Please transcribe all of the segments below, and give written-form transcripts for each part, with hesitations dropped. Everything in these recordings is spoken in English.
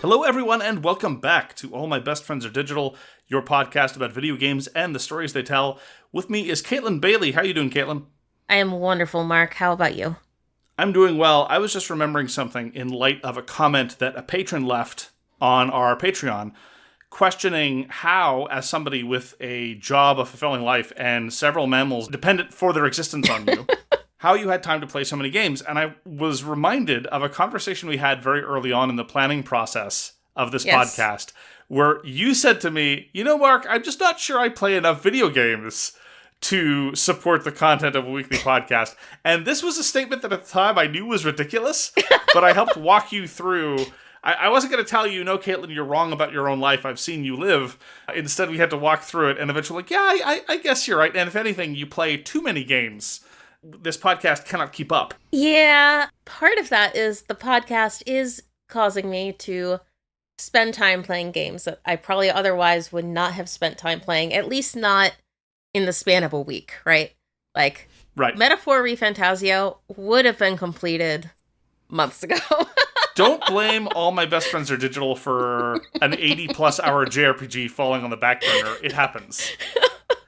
Hello, everyone, and welcome back to All My Best Friends Are Digital, your podcast about video games and the stories they tell. With me is Caitlin Bailey. How are you doing, Caitlin? I am wonderful, Mark. How about you? I'm doing well. I was just remembering something in light of a comment that a patron left on our Patreon, questioning how, as somebody with a job, a fulfilling life, and several mammals dependent for their existence on you, how you had time to play so many games. And I was reminded of a conversation we had very early on in the planning process of this podcast, where you said to me, you know, Mark, I'm just not sure I play enough video games to support the content of a weekly podcast. And this was a statement that at the time I knew was ridiculous, but I helped walk you through. I wasn't going to tell you, no, Caitlin, you're wrong about your own life. I've seen you live. Instead, we had to walk through it and eventually, I guess you're right. And if anything, you play too many games. This podcast cannot keep up. Yeah, part of that is the podcast is causing me to spend time playing games that I probably otherwise would not have spent time playing, at least not in the span of a week, right? Like, right. Metaphor ReFantazio would have been completed months ago. Don't blame All My Best Friends Are Digital for an 80-plus hour JRPG falling on the back burner. It happens.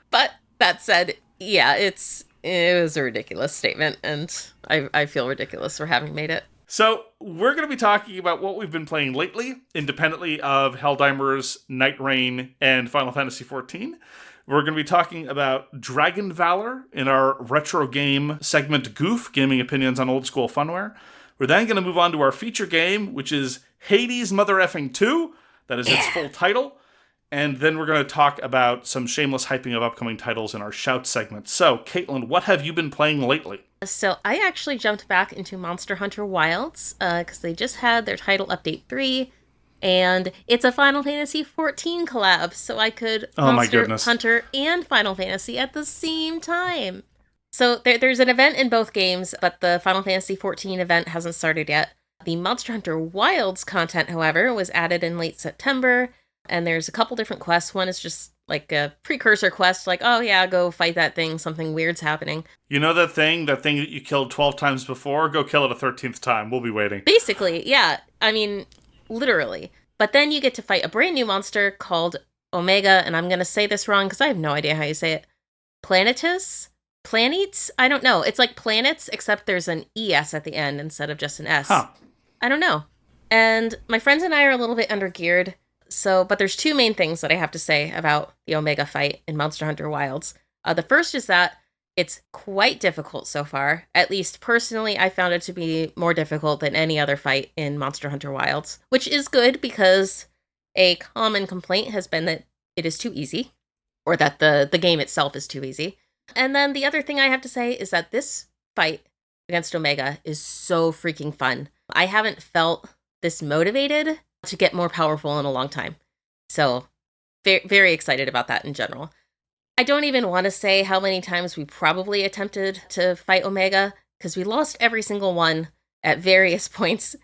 But that said, yeah, it was a ridiculous statement, and I feel ridiculous for having made it. So, we're going to be talking about what we've been playing lately, independently of Helldimers, Night Rain, and Final Fantasy XIV. We're going to be talking about Dragon Valor in our retro game segment GOOF, Gaming Opinions on Old School Funware. We're then going to move on to our feature game, which is Hades Mother Effing 2. That is its full title. And then we're going to talk about some shameless hyping of upcoming titles in our Shout segment. So, Caitlin, what have you been playing lately? So, I actually jumped back into Monster Hunter Wilds, because they just had their title update 3, and it's a Final Fantasy XIV collab, so I could Monster Hunter and Final Fantasy at the same time. So, there's an event in both games, but the Final Fantasy XIV event hasn't started yet. The Monster Hunter Wilds content, however, was added in late September. And there's a couple different quests. One is just like a precursor quest, like, oh yeah, go fight that thing, something weird's happening. You know that thing that you killed 12 times before? Go kill it a 13th time. We'll be waiting. Basically, yeah. I mean, literally. But then you get to fight a brand new monster called Omega, and I'm going to say this wrong because I have no idea how you say it. Planetus? Planetes? I don't know. It's like planets, except there's an ES at the end instead of just an S. Huh. I don't know. And my friends and I are a little bit undergeared. But there's two main things that I have to say about the Omega fight in Monster Hunter Wilds. The first is that it's quite difficult so far. At least personally, I found it to be more difficult than any other fight in Monster Hunter Wilds, which is good because a common complaint has been that it is too easy, or that the game itself is too easy. And then the other thing I have to say is that this fight against Omega is so freaking fun. I haven't felt this motivated to get more powerful in a long time. So, very, very excited about that in general. I don't even want to say how many times we probably attempted to fight Omega, because we lost every single one at various points.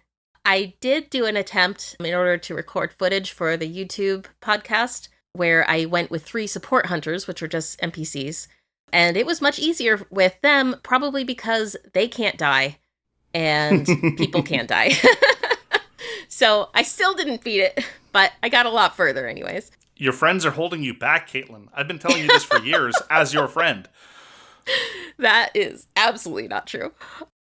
I did do an attempt in order to record footage for the YouTube podcast, where I went with 3 support hunters, which are just NPCs. And it was much easier with them, probably because they can't die, and people can't die. So I still didn't beat it, but I got a lot further anyways. Your friends are holding you back, Caitlin. I've been telling you this for years as your friend. That is absolutely not true.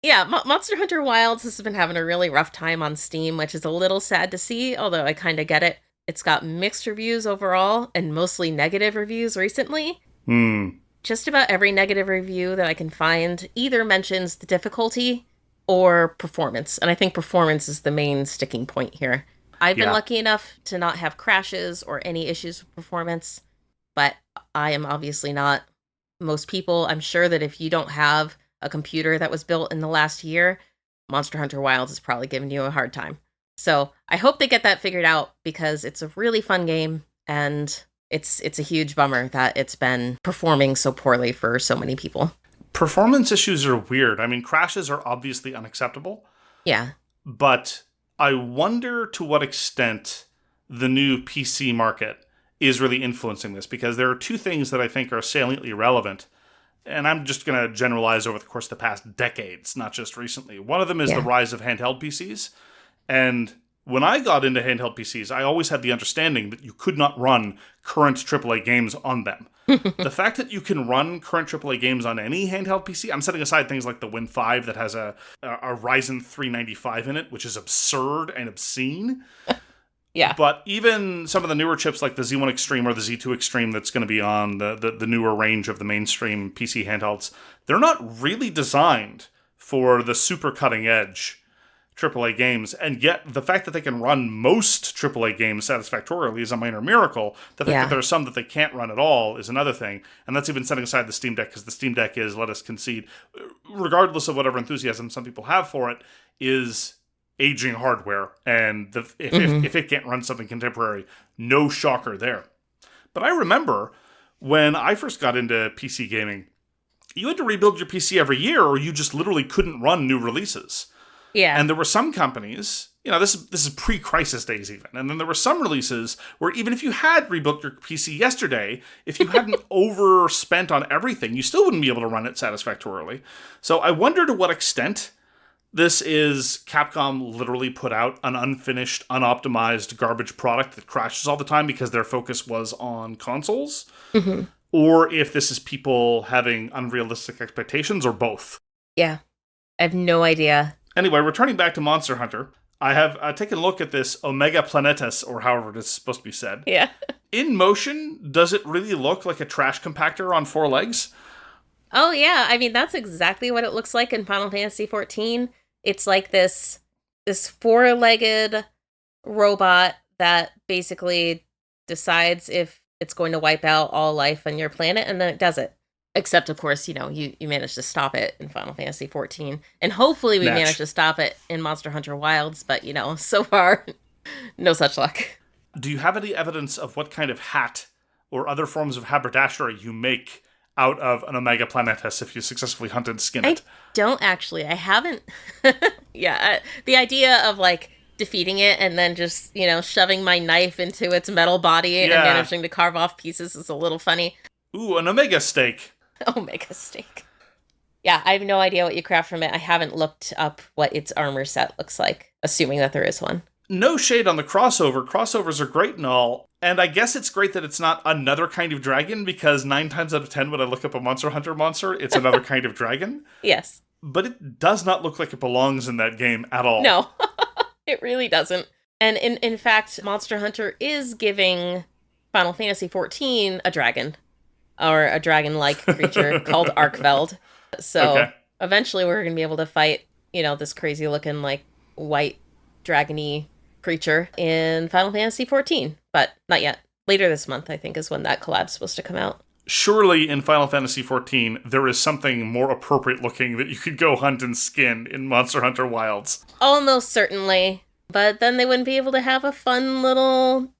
Yeah, Monster Hunter Wilds has been having a really rough time on Steam, which is a little sad to see, although I kind of get it. It's got mixed reviews overall, and mostly negative reviews recently. Just about every negative review that I can find either mentions the difficulty or performance. And I think performance is the main sticking point here. I've been lucky enough to not have crashes or any issues with performance, but I am obviously not most people. I'm sure that if you don't have a computer that was built in the last year, Monster Hunter Wilds is probably giving you a hard time. So I hope they get that figured out, because it's a really fun game, and it's a huge bummer that it's been performing so poorly for so many people. Performance issues are weird. I mean, crashes are obviously unacceptable. Yeah. But I wonder to what extent the new PC market is really influencing this, because there are two things that I think are saliently relevant. And I'm just going to generalize over the course of the past decades, not just recently. One of them is the rise of handheld PCs. And when I got into handheld PCs, I always had the understanding that you could not run current AAA games on them. The fact that you can run current AAA games on any handheld PC, I'm setting aside things like the Win 5 that has a Ryzen 395 in it, which is absurd and obscene. Yeah. But even some of the newer chips like the Z1 Extreme or the Z2 Extreme that's going to be on the newer range of the mainstream PC handhelds, they're not really designed for the super cutting edge AAA games, and yet the fact that they can run most AAA games satisfactorily is a minor miracle. The fact that there are some that they can't run at all is another thing, and that's even setting aside the Steam Deck, because the Steam Deck is, let us concede, regardless of whatever enthusiasm some people have for it, is aging hardware, and if it can't run something contemporary, no shocker there. But I remember when I first got into PC gaming, you had to rebuild your PC every year, or you just literally couldn't run new releases. Yeah. And there were some companies, this is pre-crisis days even, and then there were some releases where even if you had rebuilt your PC yesterday, if you hadn't overspent on everything, you still wouldn't be able to run it satisfactorily. So I wonder to what extent this is Capcom literally put out an unfinished, unoptimized garbage product that crashes all the time because their focus was on consoles, or if this is people having unrealistic expectations, or both. Yeah. I have no idea. Anyway, returning back to Monster Hunter, I have taken a look at this Omega Planetus, or however it is supposed to be said. Yeah. In motion, does it really look like a trash compactor on 4 legs? Oh, yeah. I mean, that's exactly what it looks like in Final Fantasy XIV. It's like this 4-legged robot that basically decides if it's going to wipe out all life on your planet, and then it does it. Except, of course, you managed to stop it in Final Fantasy XIV. And hopefully we managed to stop it in Monster Hunter Wilds, but, so far, no such luck. Do you have any evidence of what kind of hat or other forms of haberdashery you make out of an Omega Planetus if you successfully hunt and skin it? I don't actually. I haven't. Yeah, the idea of, defeating it and then just, shoving my knife into its metal body and managing to carve off pieces is a little funny. Ooh, an Omega steak. Omega steak. Yeah, I have no idea what you craft from it. I haven't looked up what its armor set looks like, assuming that there is one. No shade on the crossover. Crossovers are great and all. And I guess it's great that it's not another kind of dragon, because 9 times out of 10 when I look up a Monster Hunter monster, it's another kind of dragon. Yes. But it does not look like it belongs in that game at all. No, it really doesn't. And in fact, Monster Hunter is giving Final Fantasy XIV a dragon. Or a dragon-like creature called Arkveld. So eventually we're going to be able to fight, this crazy-looking, white dragon-y creature in Final Fantasy XIV. But not yet. Later this month, I think, is when that collab's supposed to come out. Surely in Final Fantasy XIV, there is something more appropriate-looking that you could go hunt and skin in Monster Hunter Wilds. Almost certainly. But then they wouldn't be able to have a fun little...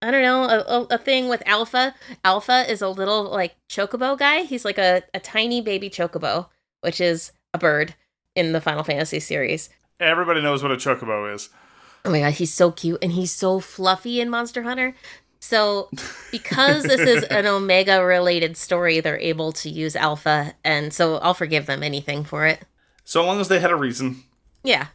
I don't know, a thing with Alpha. Alpha is a little, chocobo guy. He's like a tiny baby chocobo, which is a bird in the Final Fantasy series. Everybody knows what a chocobo is. Oh my god, he's so cute, and he's so fluffy in Monster Hunter. So, because this is an Omega-related story, they're able to use Alpha, and so I'll forgive them anything for it. So long as they had a reason. Yeah.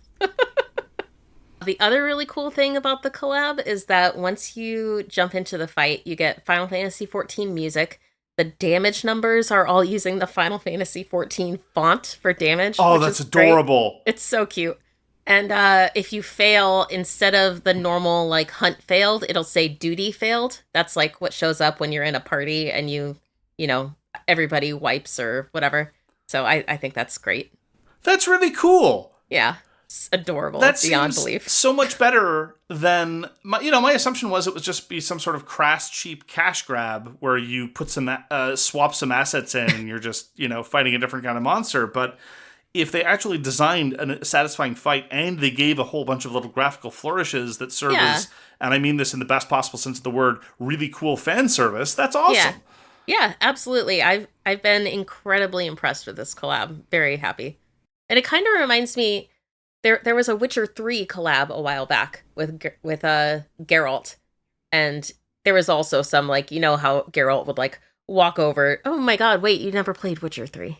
The other really cool thing about the collab is that once you jump into the fight, you get Final Fantasy XIV music. The damage numbers are all using the Final Fantasy XIV font for damage. Oh, that's adorable. Great. It's so cute. And if you fail, instead of the normal, hunt failed, it'll say duty failed. That's, what shows up when you're in a party and everybody wipes or whatever. So I think that's great. That's really cool. Yeah. It's adorable. That beyond seems belief. So much better than my assumption was it would just be some sort of crass, cheap cash grab where you put swap some assets in and you're just fighting a different kind of monster. But if they actually designed a satisfying fight and they gave a whole bunch of little graphical flourishes that serve as, and I mean this in the best possible sense of the word, really cool fan service, that's awesome. Yeah, absolutely. I've been incredibly impressed with this collab. Very happy. And it kind of reminds me. There was a Witcher 3 collab a while back with Geralt, and there was also some how Geralt would walk over. Oh my god! Wait, you never played Witcher 3?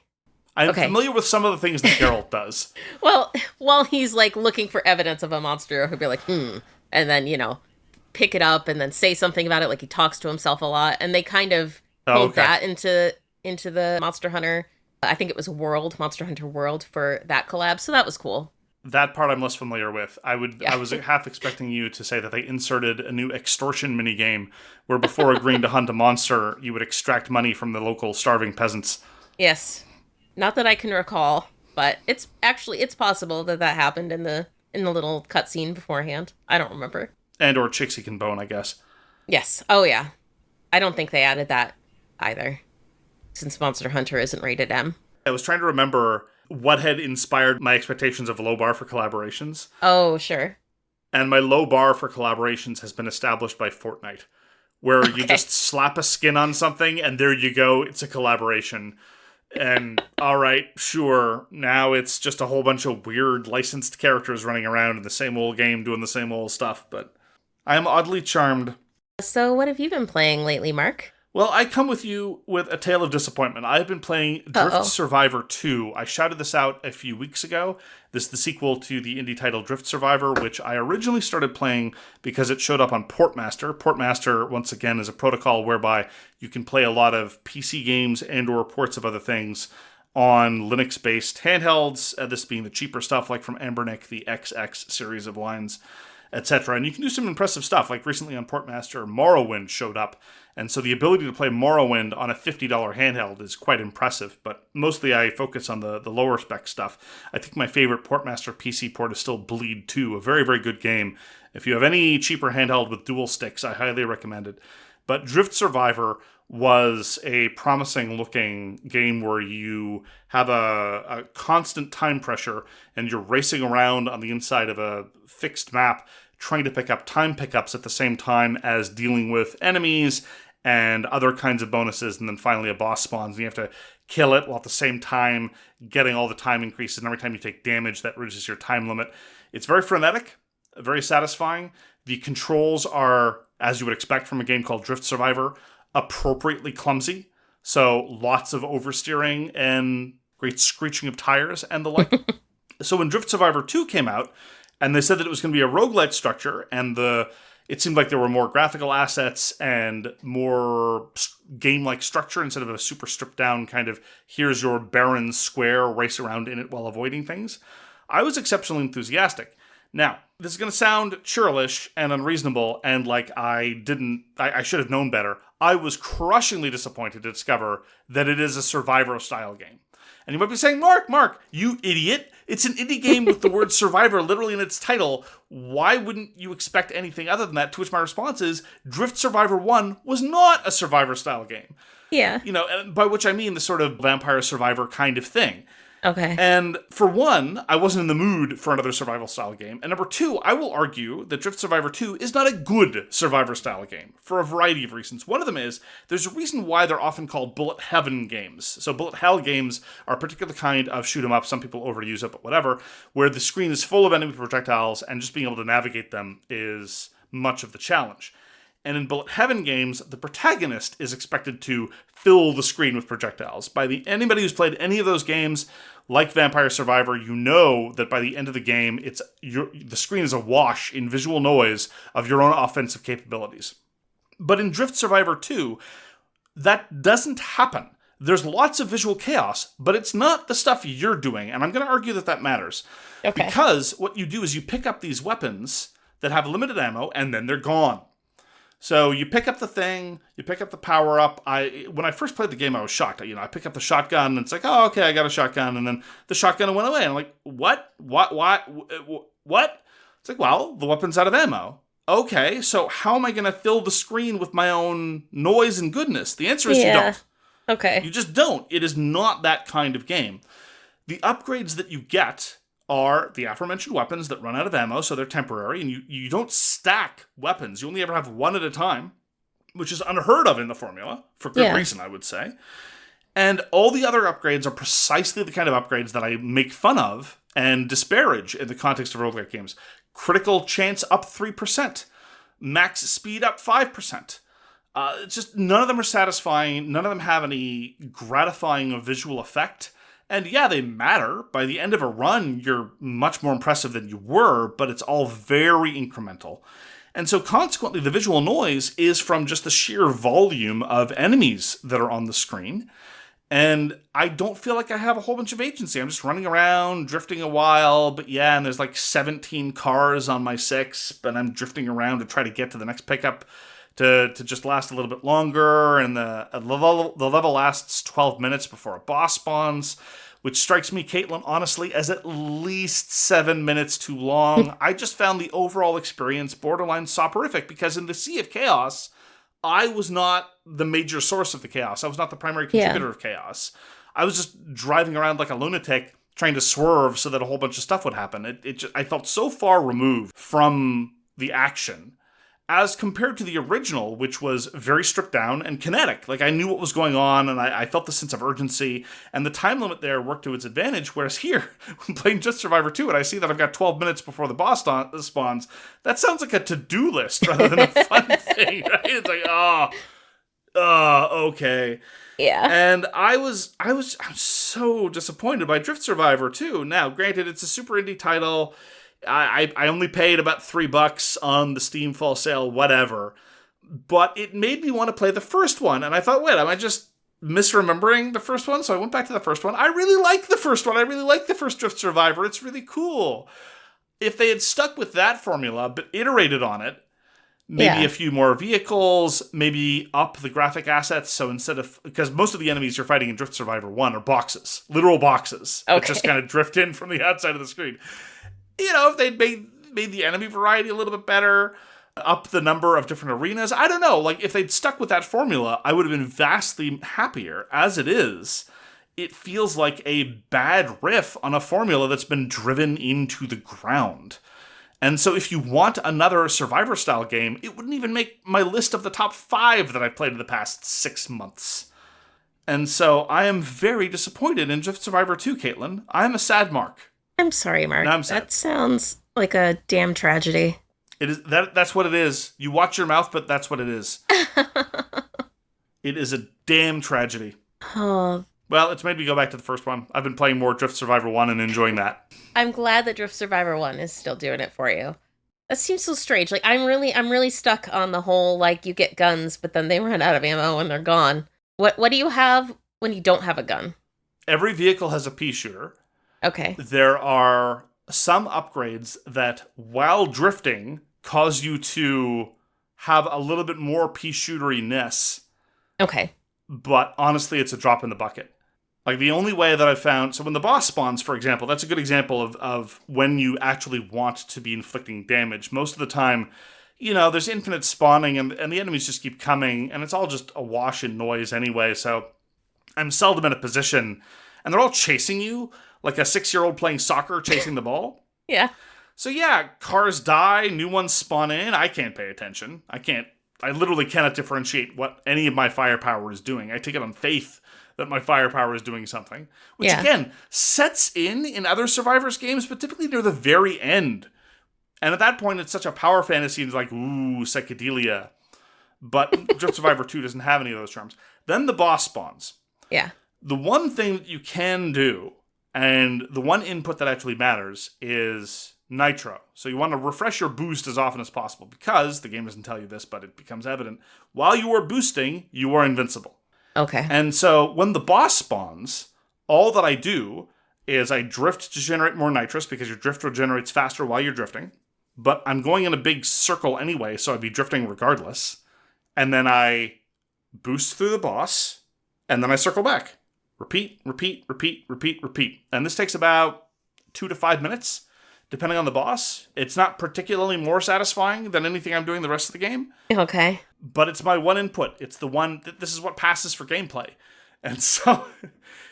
I'm familiar with some of the things that Geralt does. Well, while he's looking for evidence of a monster, he'll be like, and then, pick it up and then say something about it, like he talks to himself a lot. And they kind of Oh, pulled okay. that into the Monster Hunter. I think it was Monster Hunter World for that collab. So that was cool. That part I'm less familiar with. Yeah. I was half expecting you to say that they inserted a new extortion minigame where before agreeing to hunt a monster, you would extract money from the local starving peasants. Yes. Not that I can recall, but it's possible that happened in the little cutscene beforehand. I don't remember. And or chicks he can bone, I guess. Yes. Oh yeah. I don't think they added that either, since Monster Hunter isn't rated M. I was trying to remember what had inspired my expectations of a low bar for collaborations. Oh, sure. And my low bar for collaborations has been established by Fortnite, where you Okay. just slap a skin on something and there you go, it's a collaboration. And all right, sure, now it's just a whole bunch of weird licensed characters running around in the same old game doing the same old stuff, but I am oddly charmed. So what have you been playing lately, Mark? Well, I come with you with a tale of disappointment. I've been playing Drift Uh-oh. Survivor 2. I shouted this out a few weeks ago. This is the sequel to the indie title Drift Survivor, which I originally started playing because it showed up on Portmaster. Portmaster, once again, is a protocol whereby you can play a lot of PC games and or ports of other things on Linux-based handhelds, this being the cheaper stuff like from Ambernick, the XX series of lines, etc. And you can do some impressive stuff. Like recently on Portmaster, Morrowind showed up. And so the ability to play Morrowind on a $50 handheld is quite impressive. But mostly I focus on the lower spec stuff. I think my favorite Portmaster PC port is still Bleed 2, a very, very good game. If you have any cheaper handheld with dual sticks, I highly recommend it. But Drift Survivor was a promising looking game where you have a constant time pressure and you're racing around on the inside of a fixed map trying to pick up time pickups at the same time as dealing with enemies and other kinds of bonuses, and then finally a boss spawns and you have to kill it while at the same time getting all the time increases, and every time you take damage that reduces your time limit. It's very frenetic, very satisfying. The controls are, as you would expect from a game called Drift Survivor, appropriately clumsy. So lots of oversteering and great screeching of tires and the like. So when Drift Survivor 2 came out, and they said that it was going to be a roguelite structure, and it seemed like there were more graphical assets and more game-like structure instead of a super stripped-down kind of, here's your barren square, race around in it while avoiding things. I was exceptionally enthusiastic. Now, this is going to sound churlish and unreasonable, and like I should have known better. I was crushingly disappointed to discover that it is a Survivor-style game. And you might be saying, Mark, you idiot. It's an indie game with the word Survivor literally in its title. Why wouldn't you expect anything other than that? To which my response is, Drift Survivor 1 was not a Survivor-style game. Yeah. By which I mean the sort of Vampire Survivor kind of thing. Okay. And for one, I wasn't in the mood for another survival-style game. And number two, I will argue that Drift Survivor 2 is not a good Survivor-style game for a variety of reasons. One of them is, there's a reason why they're often called bullet heaven games. So bullet hell games are a particular kind of shoot 'em up, some people overuse it, but whatever, where the screen is full of enemy projectiles and just being able to navigate them is much of the challenge. And in bullet heaven games, the protagonist is expected to fill the screen with projectiles. Anybody who's played any of those games, like Vampire Survivor, you know that by the end of the game, the screen is awash in visual noise of your own offensive capabilities. But in Drift Survivor 2, that doesn't happen. There's lots of visual chaos, but it's not the stuff you're doing, and I'm going to argue that matters. Okay. Because what you do is you pick up these weapons that have limited ammo, and then they're gone. So you pick up the thing, you pick up the power-up. When I first played the game, I was shocked. I pick up the shotgun, and it's like, oh, okay, I got a shotgun, and then the shotgun went away. And I'm like, what? It's like, well, the weapon's out of ammo. Okay, so how am I going to fill the screen with my own noise and goodness? The answer is you don't. Okay. You just don't. It is not that kind of game. The upgrades that you get are the aforementioned weapons that run out of ammo, so they're temporary, and you don't stack weapons. You only ever have one at a time, which is unheard of in the formula, for good reason, I would say. And all the other upgrades are precisely the kind of upgrades that I make fun of and disparage in the context of roguelike games. Critical chance up 3%. Max speed up 5%. It's just none of them are satisfying. None of them have any gratifying visual effect. And yeah, they matter. By the end of a run, you're much more impressive than you were, but it's all very incremental. And so consequently, the visual noise is from just the sheer volume of enemies that are on the screen. And I don't feel like I have a whole bunch of agency. I'm just running around, drifting a while, but yeah, and there's like 17 cars on my 6, but I'm drifting around to try to get to the next pickup to just last a little bit longer, and the level lasts 12 minutes before a boss spawns, which strikes me, Caitlin, honestly, as at least 7 minutes too long. I just found the overall experience borderline soporific, because in the Sea of Chaos, I was not the major source of the chaos. I was not the primary contributor of chaos. I was just driving around like a lunatic, trying to swerve so that a whole bunch of stuff would happen. I felt so far removed from the action, as compared to the original, which was very stripped down and kinetic. Like, I knew what was going on, and I felt the sense of urgency, and the time limit there worked to its advantage, whereas here, when playing Just Survivor 2, and I see that I've got 12 minutes before the boss spawns, that sounds like a to-do list rather than a fun thing, right? It's like, okay. Yeah. And I'm so disappointed by Drift Survivor 2. Now, granted, it's a super indie title. I only paid about $3 on the Steam fall sale, whatever. But it made me want to play the first one. And I thought, wait, am I just misremembering the first one? So I went back to the first one. I really like the first one. I really like the first Drift Survivor. It's really cool. If they had stuck with that formula, but iterated on it, maybe a few more vehicles, maybe up the graphic assets. So instead of, because most of the enemies you're fighting in Drift Survivor 1 are boxes, literal boxes that just kind of drift in from the outside of the screen. You know, if they'd made the enemy variety a little bit better, up the number of different arenas, I don't know. Like, if they'd stuck with that formula, I would have been vastly happier. As it is, it feels like a bad riff on a formula that's been driven into the ground. And so if you want another Survivor-style game, it wouldn't even make my list of the top 5 that I've played in the past 6 months. And so I am very disappointed in Drift Survivor 2, Caitlin. I am a sad mark. I'm sorry, Mark. No, I'm sad. That sounds like a damn tragedy. It is that's what it is. You watch your mouth, but that's what it is. It is a damn tragedy. Oh. Well, it's made me go back to the first one. I've been playing more Drift Survivor 1 and enjoying that. I'm glad that Drift Survivor 1 is still doing it for you. That seems so strange. Like, I'm really stuck on the whole, like, you get guns, but then they run out of ammo and they're gone. What do you have when you don't have a gun? Every vehicle has a pea shooter. Okay. There are some upgrades that, while drifting, cause you to have a little bit more pea shootery-ness. Okay. But honestly, it's a drop in the bucket. Like, the only way that I've found... So when the boss spawns, for example, that's a good example of when you actually want to be inflicting damage. Most of the time, you know, there's infinite spawning, and the enemies just keep coming, and it's all just a wash in noise anyway, so I'm seldom in a position... And they're all chasing you, like a 6-year-old playing soccer chasing the ball. Yeah. So yeah, cars die, new ones spawn in. I can't pay attention. I literally cannot differentiate what any of my firepower is doing. I take it on faith that my firepower is doing something. Which again, sets in other Survivors games, but typically near the very end. And at that point, it's such a power fantasy, and it's like, ooh, psychedelia. But Drift Survivor 2 doesn't have any of those charms. Then the boss spawns. Yeah. The one thing that you can do, and the one input that actually matters, is nitro. So you want to refresh your boost as often as possible, because, the game doesn't tell you this, but it becomes evident, while you are boosting, you are invincible. Okay. And so when the boss spawns, all that I do is I drift to generate more nitrous, because your drift regenerates faster while you're drifting. But I'm going in a big circle anyway, so I'd be drifting regardless. And then I boost through the boss, and then I circle back. Repeat, repeat, repeat, repeat, repeat. And this takes about 2 to 5 minutes, depending on the boss. It's not particularly more satisfying than anything I'm doing the rest of the game. Okay. But it's my one input. It's the one, this is what passes for gameplay. And so,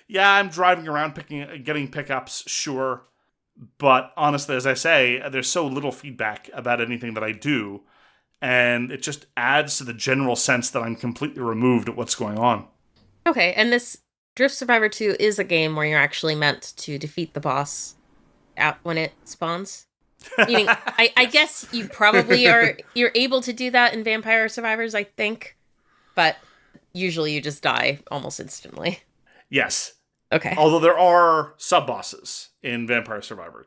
yeah, I'm driving around getting pickups, sure. But honestly, as I say, there's so little feedback about anything that I do. And it just adds to the general sense that I'm completely removed at what's going on. Okay, and this Drift Survivor 2 is a game where you're actually meant to defeat the boss when it spawns. Meaning, I guess you probably you're able to do that in Vampire Survivors, I think. But usually you just die almost instantly. Yes. Okay. Although there are sub-bosses in Vampire Survivors.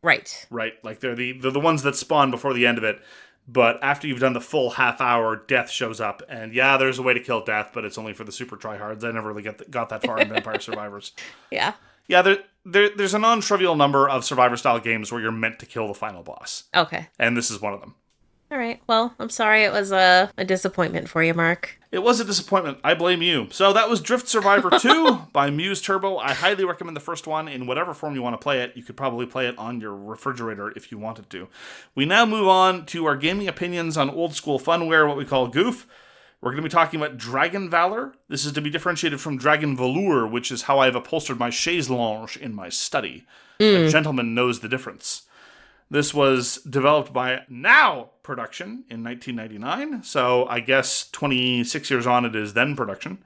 Right. Right? Like, they're the ones that spawn before the end of it. But after you've done the full half hour, Death shows up. And yeah, there's a way to kill Death, but it's only for the super tryhards. I never really got that far in Vampire Survivors. Yeah. Yeah, there's a non-trivial number of Survivor-style games where you're meant to kill the final boss. Okay. And this is one of them. All right. Well, I'm sorry it was a disappointment for you, Mark. It was a disappointment. I blame you. So that was Drift Survivor 2 by MEWSTURBO. I highly recommend the first one in whatever form you want to play it. You could probably play it on your refrigerator if you wanted to. We now move on to our gaming opinions on old school funware, what we call GOOF. We're going to be talking about Dragon Valor. This is to be differentiated from Dragon Valor, which is how I have upholstered my chaise lounge in my study. A gentleman knows the difference. This was developed by Now Production in 1999, so I guess 26 years on it is then production,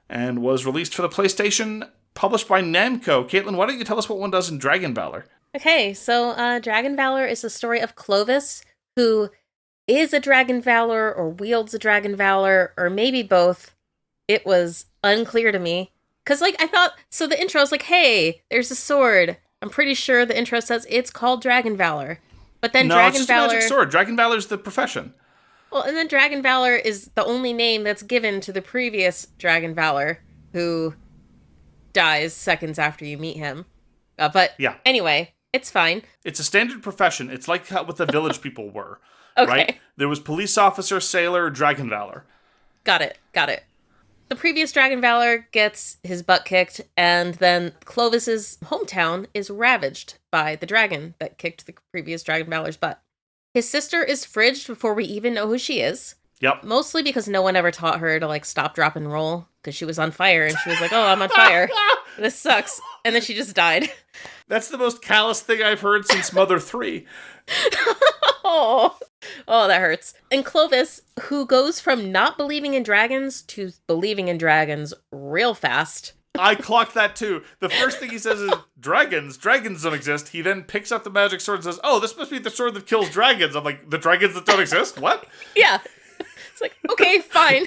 and was released for the PlayStation, published by Namco. Caitlin, why don't you tell us what one does in Dragon Valor? Okay, so Dragon Valor is the story of Clovis, who is a Dragon Valor or wields a Dragon Valor, or maybe both. It was unclear to me. Because, like, I thought, so the intro was like, hey, there's a sword. I'm pretty sure the intro says it's called Dragon Valor. But then No, Dragon it's just Valor... a magic sword. Dragon Valor's the profession. Well, and then Dragon Valor is the only name that's given to the previous Dragon Valor, who dies seconds after you meet him. But yeah. Anyway, it's fine. It's a standard profession. It's like what the village people were. Okay. Right? There was police officer, sailor, Dragon Valor. Got it. The previous Dragon Valor gets his butt kicked, and then Clovis's hometown is ravaged by the dragon that kicked the previous Dragon Valor's butt. His sister is fridged before we even know who she is. Yep. Mostly because no one ever taught her to, like, stop, drop, and roll, because she was on fire, and she was like, oh, I'm on fire. This sucks. And then she just died. That's the most callous thing I've heard since Mother 3. Oh, that hurts. And Clovis, who goes from not believing in dragons to believing in dragons real fast. I clocked that too. The first thing he says is, dragons don't exist. He then picks up the magic sword and says, oh, this must be the sword that kills dragons. I'm like, the dragons that don't exist? What? Yeah. It's like, okay, fine.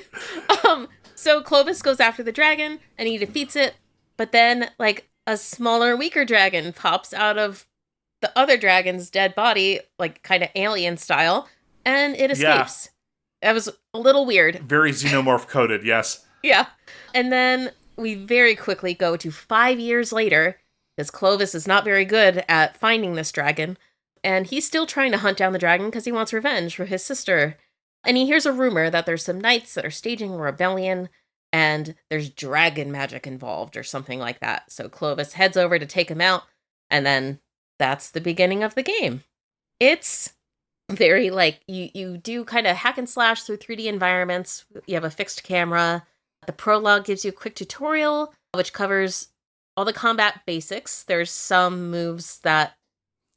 So Clovis goes after the dragon and he defeats it. But then, like, a smaller, weaker dragon pops out of the other dragon's dead body, like kind of alien style, and it escapes. Yeah. That was a little weird. Very xenomorph coded, yes. Yeah. And then we very quickly go to 5 years later, because Clovis is not very good at finding this dragon, and he's still trying to hunt down the dragon because he wants revenge for his sister. And he hears a rumor that there's some knights that are staging a rebellion, and there's dragon magic involved or something like that. So Clovis heads over to take him out, and then that's the beginning of the game. It's very, like, you do kind of hack and slash through 3D environments. You have a fixed camera. The prologue gives you a quick tutorial, which covers all the combat basics. There's some moves that,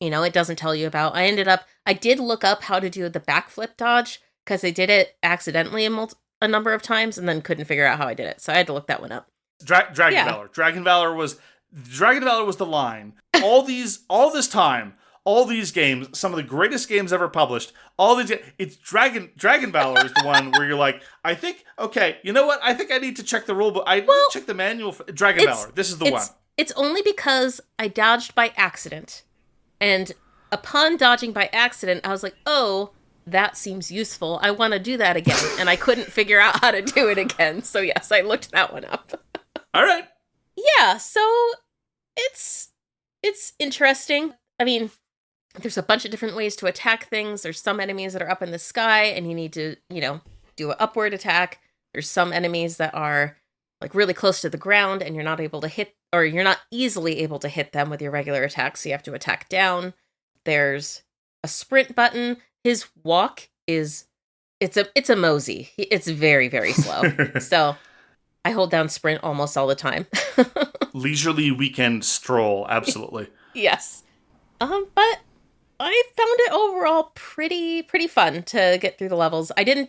it doesn't tell you about. I did look up how to do the backflip dodge, because I did it accidentally a number of times and then couldn't figure out how I did it. So I had to look that one up. Dragon Valor. Dragon Valor was the line. All this time, all these games, some of the greatest games ever published, it's Dragon Valor is the one where you're like, I think, okay, you know what? I think I need to check the rule book. I need to check the manual for Dragon Valor. This is the one. It's only because I dodged by accident. And upon dodging by accident, I was like, oh, that seems useful. I want to do that again. And I couldn't figure out how to do it again. So yes, I looked that one up. All right. Yeah, so it's interesting. I mean, there's a bunch of different ways to attack things. There's some enemies that are up in the sky and you need to, do an upward attack. There's some enemies that are, like, really close to the ground and you're not able to hit, or you're not easily able to hit them with your regular attacks, so you have to attack down. There's a sprint button. His walk it's a mosey. It's very, very slow. So I hold down sprint almost all the time. Leisurely weekend stroll, absolutely. Yes. But I found it overall pretty fun to get through the levels. I did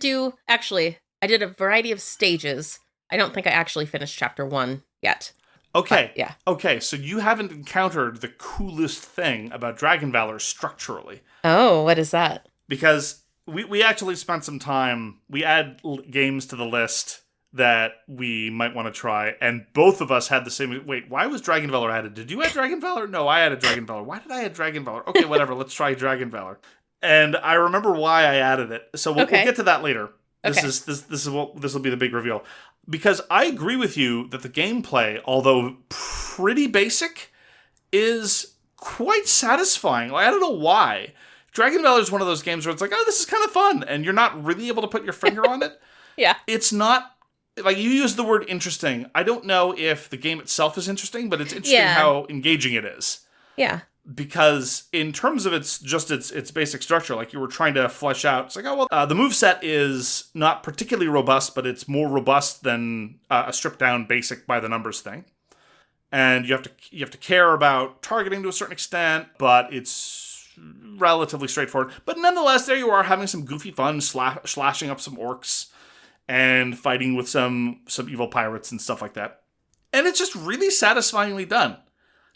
a variety of stages. I don't think I actually finished chapter 1 yet. Okay. But, yeah. Okay, so you haven't encountered the coolest thing about Dragon Valor structurally. Oh, what is that? Because we actually spent some time, we add games to the list that we might want to try, and both of us had the same. Wait, why was Dragon Valor added? Did you add Dragon Valor? No, I added Dragon Valor. Why did I add Dragon Valor? Okay, whatever. Let's try Dragon Valor. And I remember why I added it. So we'll get to that later. This will be the big reveal. Because I agree with you that the gameplay, although pretty basic, is quite satisfying. Like, I don't know why. Dragon Valor is one of those games where it's like, oh, this is kind of fun, and you're not really able to put your finger on it. Yeah. It's not, like, you use the word interesting. I don't know if the game itself is interesting, but it's interesting how engaging it is. Yeah. Because in terms of its basic structure, like you were trying to flesh out, it's like, oh, well, the moveset is not particularly robust, but it's more robust than a stripped-down basic by-the-numbers thing. And you have to care about targeting to a certain extent, but it's relatively straightforward. But nonetheless, there you are having some goofy fun, slashing up some orcs and fighting with some evil pirates and stuff like that. And it's just really satisfyingly done.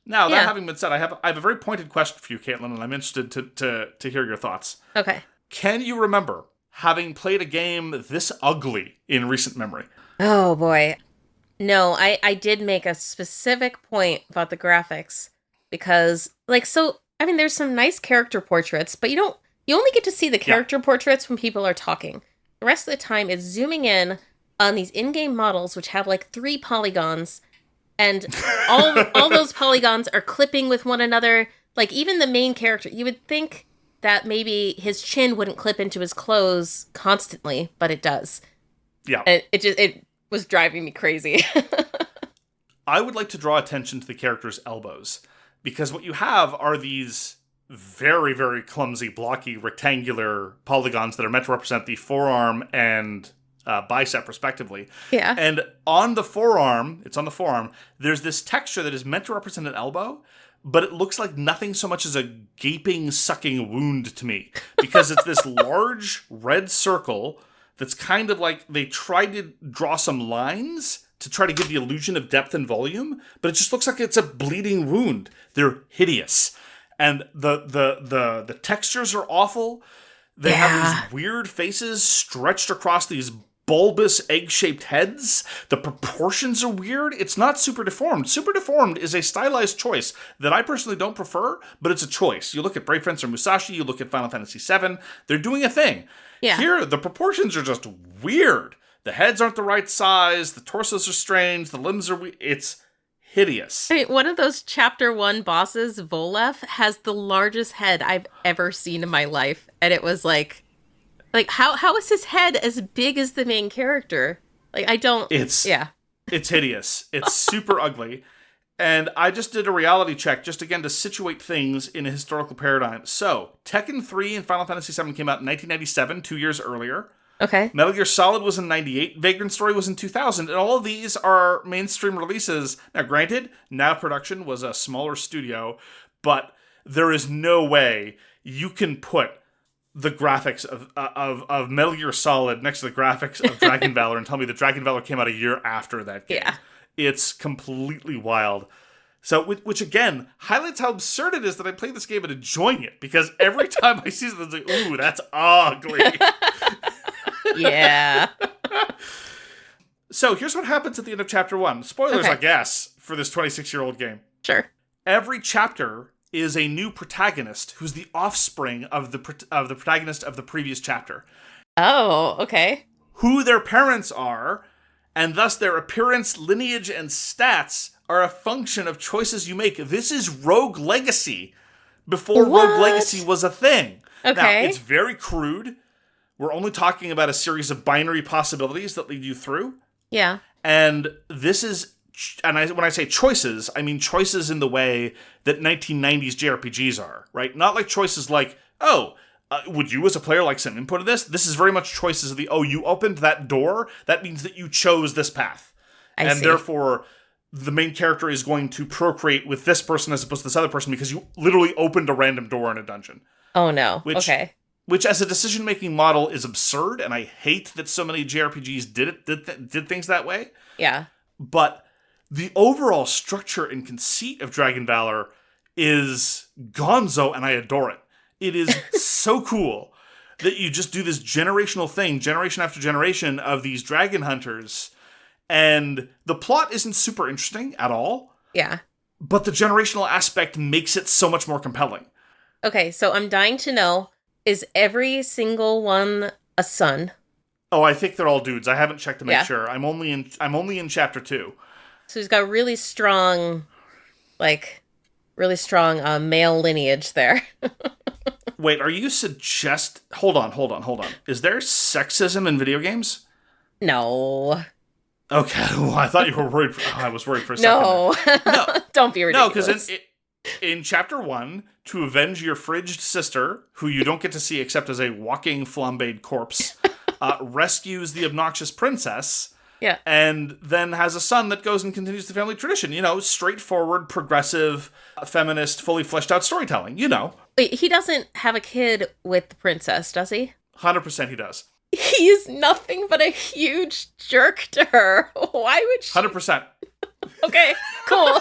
Now, that having been said, I have a very pointed question for you, Caitlin, and I'm interested to hear your thoughts. Okay. Can you remember having played a game this ugly in recent memory? Oh, boy. No, I did make a specific point about the graphics because, there's some nice character portraits, but you only get to see the character portraits when people are talking. The rest of the time, it's zooming in on these in-game models, which have 3 polygons, and all those polygons are clipping with one another. Like, even the main character, you would think that maybe his chin wouldn't clip into his clothes constantly, but it does. Yeah. And it was driving me crazy. I would like to draw attention to the character's elbows, because what you have are these very, very clumsy, blocky, rectangular polygons that are meant to represent the forearm and bicep, respectively. Yeah. And on the forearm, there's this texture that is meant to represent an elbow, but it looks like nothing so much as a gaping, sucking wound to me, because it's this large red circle that's kind of like they tried to draw some lines to try to give the illusion of depth and volume, but it just looks like it's a bleeding wound. They're hideous. And the textures are awful. They have these weird faces stretched across these bulbous egg-shaped heads. The proportions are weird. It's not super deformed. Super deformed is a stylized choice that I personally don't prefer, but it's a choice. You look at Brave Fencer Musashi, you look at Final Fantasy VII, they're doing a thing. Yeah. Here, the proportions are just weird. The heads aren't the right size, the torsos are strange, the limbs are weird. It's hideous. I mean, one of those Chapter 1 bosses, Volef, has the largest head I've ever seen in my life. And it was like how is his head as big as the main character? It's hideous. It's super ugly. And I just did a reality check just again to situate things in a historical paradigm. So, Tekken 3 and Final Fantasy VII came out in 1997, 2 years earlier. Okay. Metal Gear Solid was in 98, Vagrant Story was in 2000, and all of these are mainstream releases. Now, granted, Now Production was a smaller studio, but there is no way you can put the graphics of Metal Gear Solid next to the graphics of Dragon Valor and tell me that Dragon Valor came out a year after that game. Yeah. It's completely wild. So, which again, highlights how absurd it is that I play this game and enjoying it, because every time I see something, it's like, ooh, that's ugly. Yeah. So, here's what happens at the end of Chapter 1. Spoilers, I guess, for this 26-year-old game. Sure. Every chapter is a new protagonist who's the offspring of the protagonist of the previous chapter. Oh, okay. Who their parents are, and thus their appearance, lineage, and stats are a function of choices you make. This is Rogue Legacy before Rogue Legacy was a thing. Okay. Now, it's very crude. We're only talking about a series of binary possibilities that lead you through. Yeah. And this is, when I say choices, I mean choices in the way that 1990s JRPGs are, right? Not like choices like, would you as a player like some input of this? This is very much choices of you opened that door, that means that you chose this path. I see. Therefore, the main character is going to procreate with this person as opposed to this other person because you literally opened a random door in a dungeon. Oh no, okay. Which as a decision-making model is absurd, and I hate that so many JRPGs did things that way. Yeah. But the overall structure and conceit of Dragon Valor is gonzo, and I adore it. It is so cool that you just do this generational thing, generation after generation, of these dragon hunters And the plot isn't super interesting at all, Yeah. but the generational aspect makes it so much more compelling. Okay, so I'm dying to know, is every single one a son? Oh, I think they're all dudes. I haven't checked to make Yeah. sure. I'm only in chapter 2. So he's got really strong, male lineage there. Wait, are you Hold on. Is there sexism in video games? No. Okay, well, I thought you were worried. I was worried for a second. No. No. Don't be ridiculous. No, because in chapter 1, to avenge your fridged sister, who you don't get to see except as a walking flambéed corpse, rescues the obnoxious princess. Yeah. And then has a son that goes and continues the family tradition. Straightforward, progressive, feminist, fully fleshed out storytelling. Wait, he doesn't have a kid with the princess, does he? 100% he does. He's nothing but a huge jerk to her. Why would she? 100%. Okay, cool.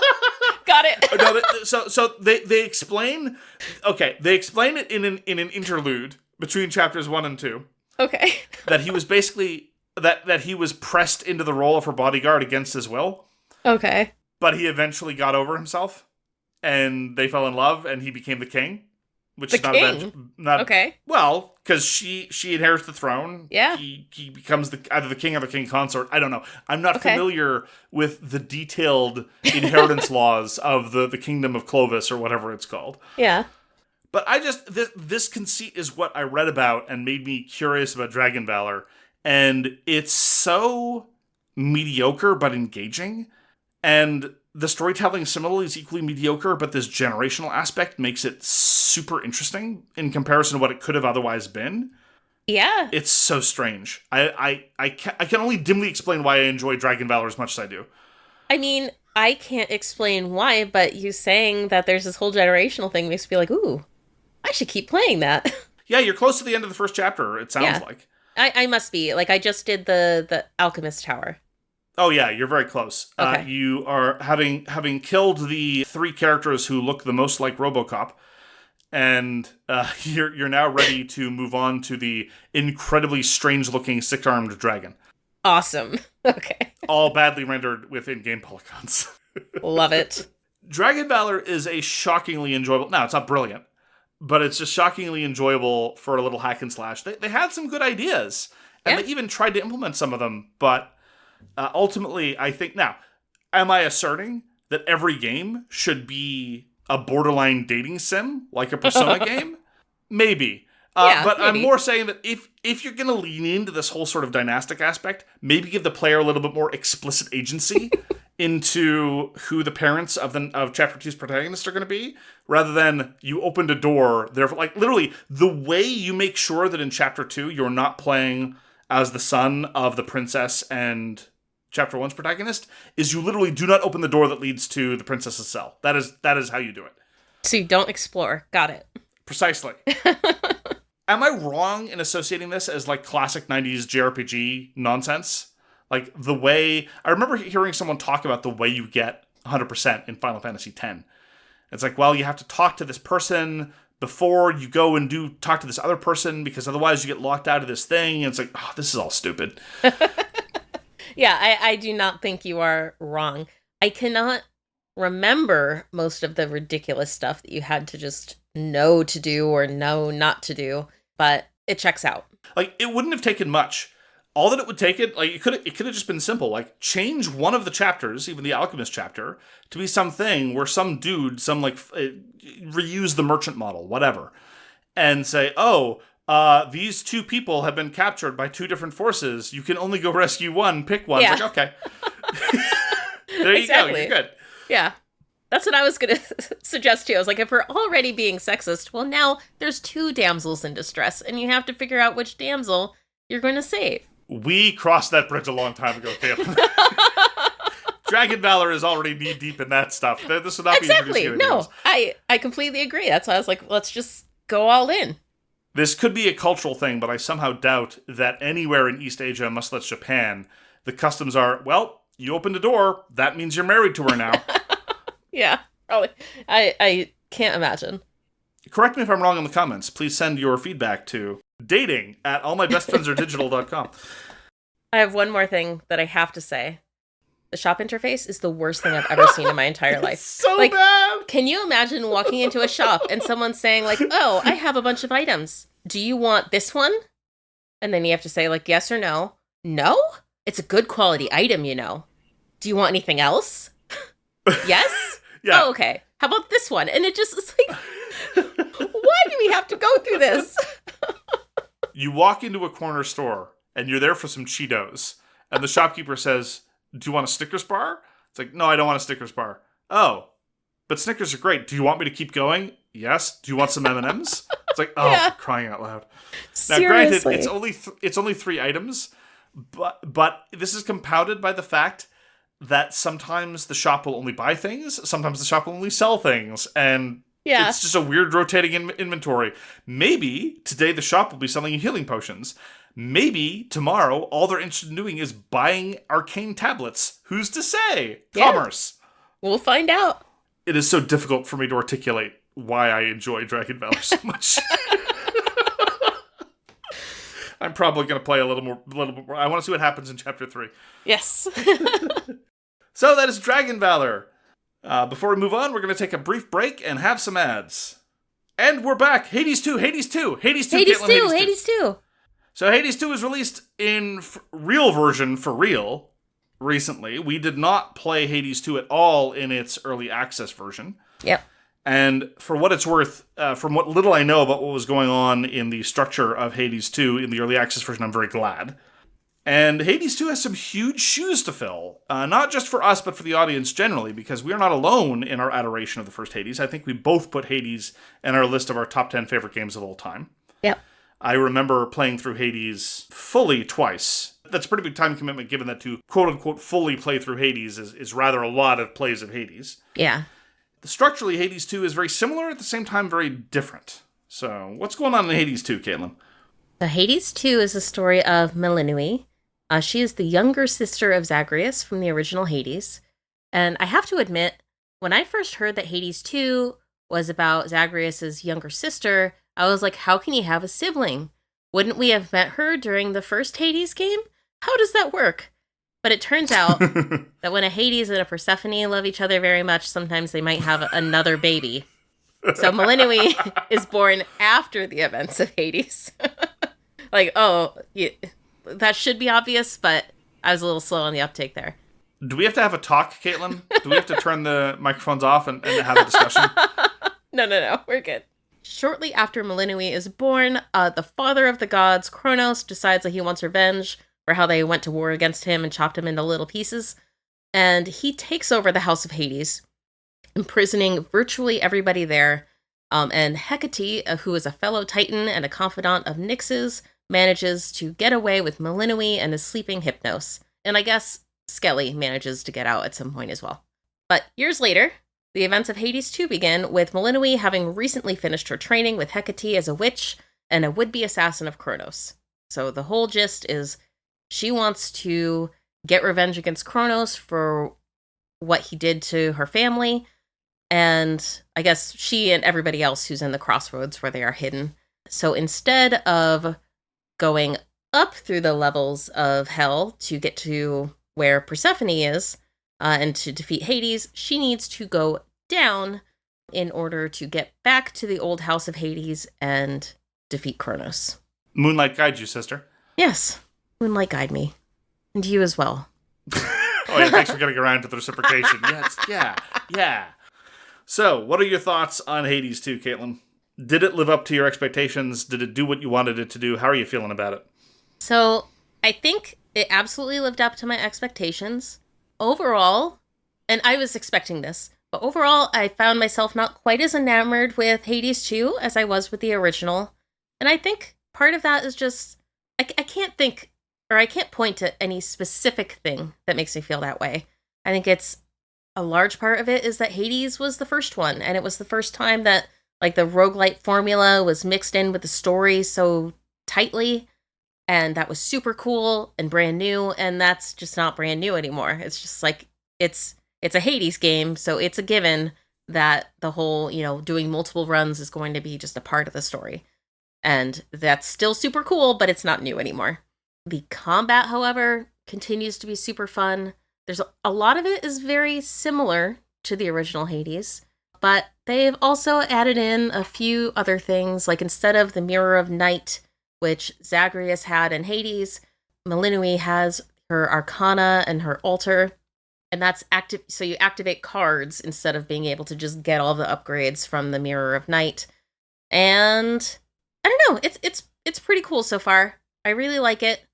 Got it. No, so they explain. Okay, they explain it in an interlude between chapters 1 and 2. Okay. That he was basically that he was pressed into the role of her bodyguard against his will. Okay. But he eventually got over himself, and they fell in love, and he became the king. Which the is not king? not okay. Well, because she inherits the throne. Yeah. He becomes either the king or the king consort. I don't know. I'm not familiar with the detailed inheritance laws of the kingdom of Clovis or whatever it's called. Yeah. But this conceit is what I read about and made me curious about Dragon Valor, and it's so mediocre but engaging, and the storytelling similarly is equally mediocre, but this generational aspect makes it super interesting in comparison to what it could have otherwise been. Yeah. It's so strange. I can only dimly explain why I enjoy Dragon Valor as much as I do. I mean, I can't explain why, but you saying that there's this whole generational thing makes me like, ooh, I should keep playing that. Yeah, you're close to the end of the first chapter, it sounds like. I must be. Like, I just did the Alchemist Tower. Oh yeah, you're very close. Okay. You are having killed the 3 characters who look the most like RoboCop, and you're now ready to move on to the incredibly strange-looking 6-armed dragon. Awesome. Okay. All badly rendered with in-game polygons. Love it. Dragon Valor is a shockingly enjoyable... Now, it's not brilliant, but it's just shockingly enjoyable for a little hack and slash. They had some good ideas, and they even tried to implement some of them, but... ultimately, I think... Now, am I asserting that every game should be a borderline dating sim, like a Persona game? Maybe. But maybe. I'm more saying that if you're going to lean into this whole sort of dynastic aspect, maybe give the player a little bit more explicit agency into who the parents of Chapter 2's protagonists are going to be, rather than you opened a door. Therefore, like, literally, the way you make sure that in Chapter 2 you're not playing as the son of the princess and... Chapter 1's protagonist, is you literally do not open the door that leads to the princess's cell. That is how you do it. So you don't explore. Got it. Precisely. Am I wrong in associating this as like classic 90s JRPG nonsense? Like the way... I remember hearing someone talk about the way you get 100% in Final Fantasy X. It's like, well, you have to talk to this person before you go and talk to this other person, because otherwise you get locked out of this thing. And it's like, oh, this is all stupid. Yeah, I do not think you are wrong. I cannot remember most of the ridiculous stuff that you had to just know to do or know not to do, but it checks out. Like, it wouldn't have taken much. All that it would take it could have just been simple. Like, change one of the chapters, even the Alchemist chapter, to be something where some dude, reuse the merchant model, whatever, and say, oh, these 2 people have been captured by 2 different forces. You can only go rescue one. Pick one. Yeah. It's like, okay. There you go. You're good. Yeah. That's what I was going to suggest too. I was like, if we're already being sexist, well, now there's 2 damsels in distress, and you have to figure out which damsel you're going to save. We crossed that bridge a long time ago, Caitlin. Dragon Valor is already knee-deep in that stuff. This would not be exactly. introducing No, else. I completely agree. That's why I was like, let's just go all in. This could be a cultural thing, but I somehow doubt that anywhere in East Asia, much less Japan, the customs are, well, you opened a door, that means you're married to her now. Yeah, probably. I can't imagine. Correct me if I'm wrong in the comments. Please send your feedback to dating@allmybestfriendsaredigital.com. I have one more thing that I have to say. the shop interface is the worst thing I've ever seen in my entire life. So bad! Can you imagine walking into a shop and someone saying, like, oh, I have a bunch of items. Do you want this one? And then you have to say, like, yes or no. No? It's a good quality item, you know. Do you want anything else? Yes? Yeah. Oh, okay. How about this one? And it just is like, why do we have to go through this? You walk into a corner store, and you're there for some Cheetos, and the shopkeeper says, do you want a Snickers bar? It's like, no, I don't want a Snickers bar. Oh, but Snickers are great. Do you want me to keep going? Yes. Do you want some M&Ms? It's like, oh, Yeah. for crying out loud. Now, Seriously. granted, it's only 3 items, but this is compounded by the fact that sometimes the shop will only buy things, sometimes the shop will only sell things, and Yeah. it's just a weird rotating inventory. Maybe today the shop will be selling healing potions. Maybe tomorrow all they're interested in doing is buying arcane tablets. Who's to say? Yeah. Commerce. We'll find out. It is so difficult for me to articulate why I enjoy Dragon Valor so much. I'm probably going to play a little more. I want to see what happens in Chapter 3. Yes. So that is Dragon Valor. Before we move on, we're going to take a brief break and have some ads. And we're back. Hades 2, Hades 2, Hades 2, Hades Caitlin, 2, Hades 2. So Hades 2 was released in real version for real recently. We did not play Hades 2 at all in its early access version. Yep. And for what it's worth, from what little I know about what was going on in the structure of Hades 2 in the early access version, I'm very glad. And Hades 2 has some huge shoes to fill, not just for us, but for the audience generally, because we are not alone in our adoration of the first Hades. I think we both put Hades in our list of our top 10 favorite games of all time. Yep. I remember playing through Hades fully twice. That's a pretty big time commitment, given that to quote-unquote fully play through Hades is rather a lot of plays of Hades. Yeah. Structurally, Hades 2 is very similar, at the same time very different. So, what's going on in Hades 2, Caitlin? So Hades 2 is the story of Melinui. She is the younger sister of Zagreus from the original Hades. And I have to admit, when I first heard that Hades 2 was about Zagreus' younger sister, I was like, how can you have a sibling? Wouldn't we have met her during the first Hades game? How does that work? But it turns out that when a Hades and a Persephone love each other very much, sometimes they might have another baby. So Melinui is born after the events of Hades. Like, oh, yeah, that should be obvious, but I was a little slow on the uptake there. Do we have to have a talk, Caitlin? Do we have to turn the microphones off and have a discussion? No, we're good. Shortly after Melinui is born, the father of the gods, Kronos, decides that he wants revenge for how they went to war against him and chopped him into little pieces. And he takes over the House of Hades, imprisoning virtually everybody there. And Hecate, who is a fellow Titan and a confidant of Nyx's, manages to get away with Melinui and is sleeping Hypnos. And I guess Skelly manages to get out at some point as well. But years later, the events of Hades 2 begin with Melinui having recently finished her training with Hecate as a witch and a would-be assassin of Kronos. So the whole gist is she wants to get revenge against Kronos for what he did to her family, and I guess she and everybody else who's in the crossroads where they are hidden. So instead of going up through the levels of hell to get to where Persephone is, and to defeat Hades, she needs to go down in order to get back to the old house of Hades and defeat Kronos. Moonlight guide you, sister. Yes, moonlight guide me. And you as well. Oh yeah, thanks for getting around to the reciprocation. Yeah. So, what are your thoughts on Hades 2, Caitlin? Did it live up to your expectations? Did it do what you wanted it to do? How are you feeling about it? So, I think it absolutely lived up to my expectations. Overall, and I was expecting this, but overall, I found myself not quite as enamored with Hades 2 as I was with the original. And I think part of that is just, I can't think, or I can't point to any specific thing that makes me feel that way. I think it's, a large part of it is that Hades was the first one, and it was the first time that, like, the roguelite formula was mixed in with the story so tightly. And that was super cool and brand new, and that's just not brand new anymore. It's just like, it's a Hades game, so it's a given that the whole, doing multiple runs is going to be just a part of the story. And that's still super cool, but it's not new anymore. The combat, however, continues to be super fun. There's a lot of it is very similar to the original Hades, but they've also added in a few other things, like instead of the Mirror of Night, which Zagreus had in Hades, Melinui has her Arcana and her Altar, and that's active. So you activate cards instead of being able to just get all the upgrades from the Mirror of Night. And I don't know, it's pretty cool so far. I really like it.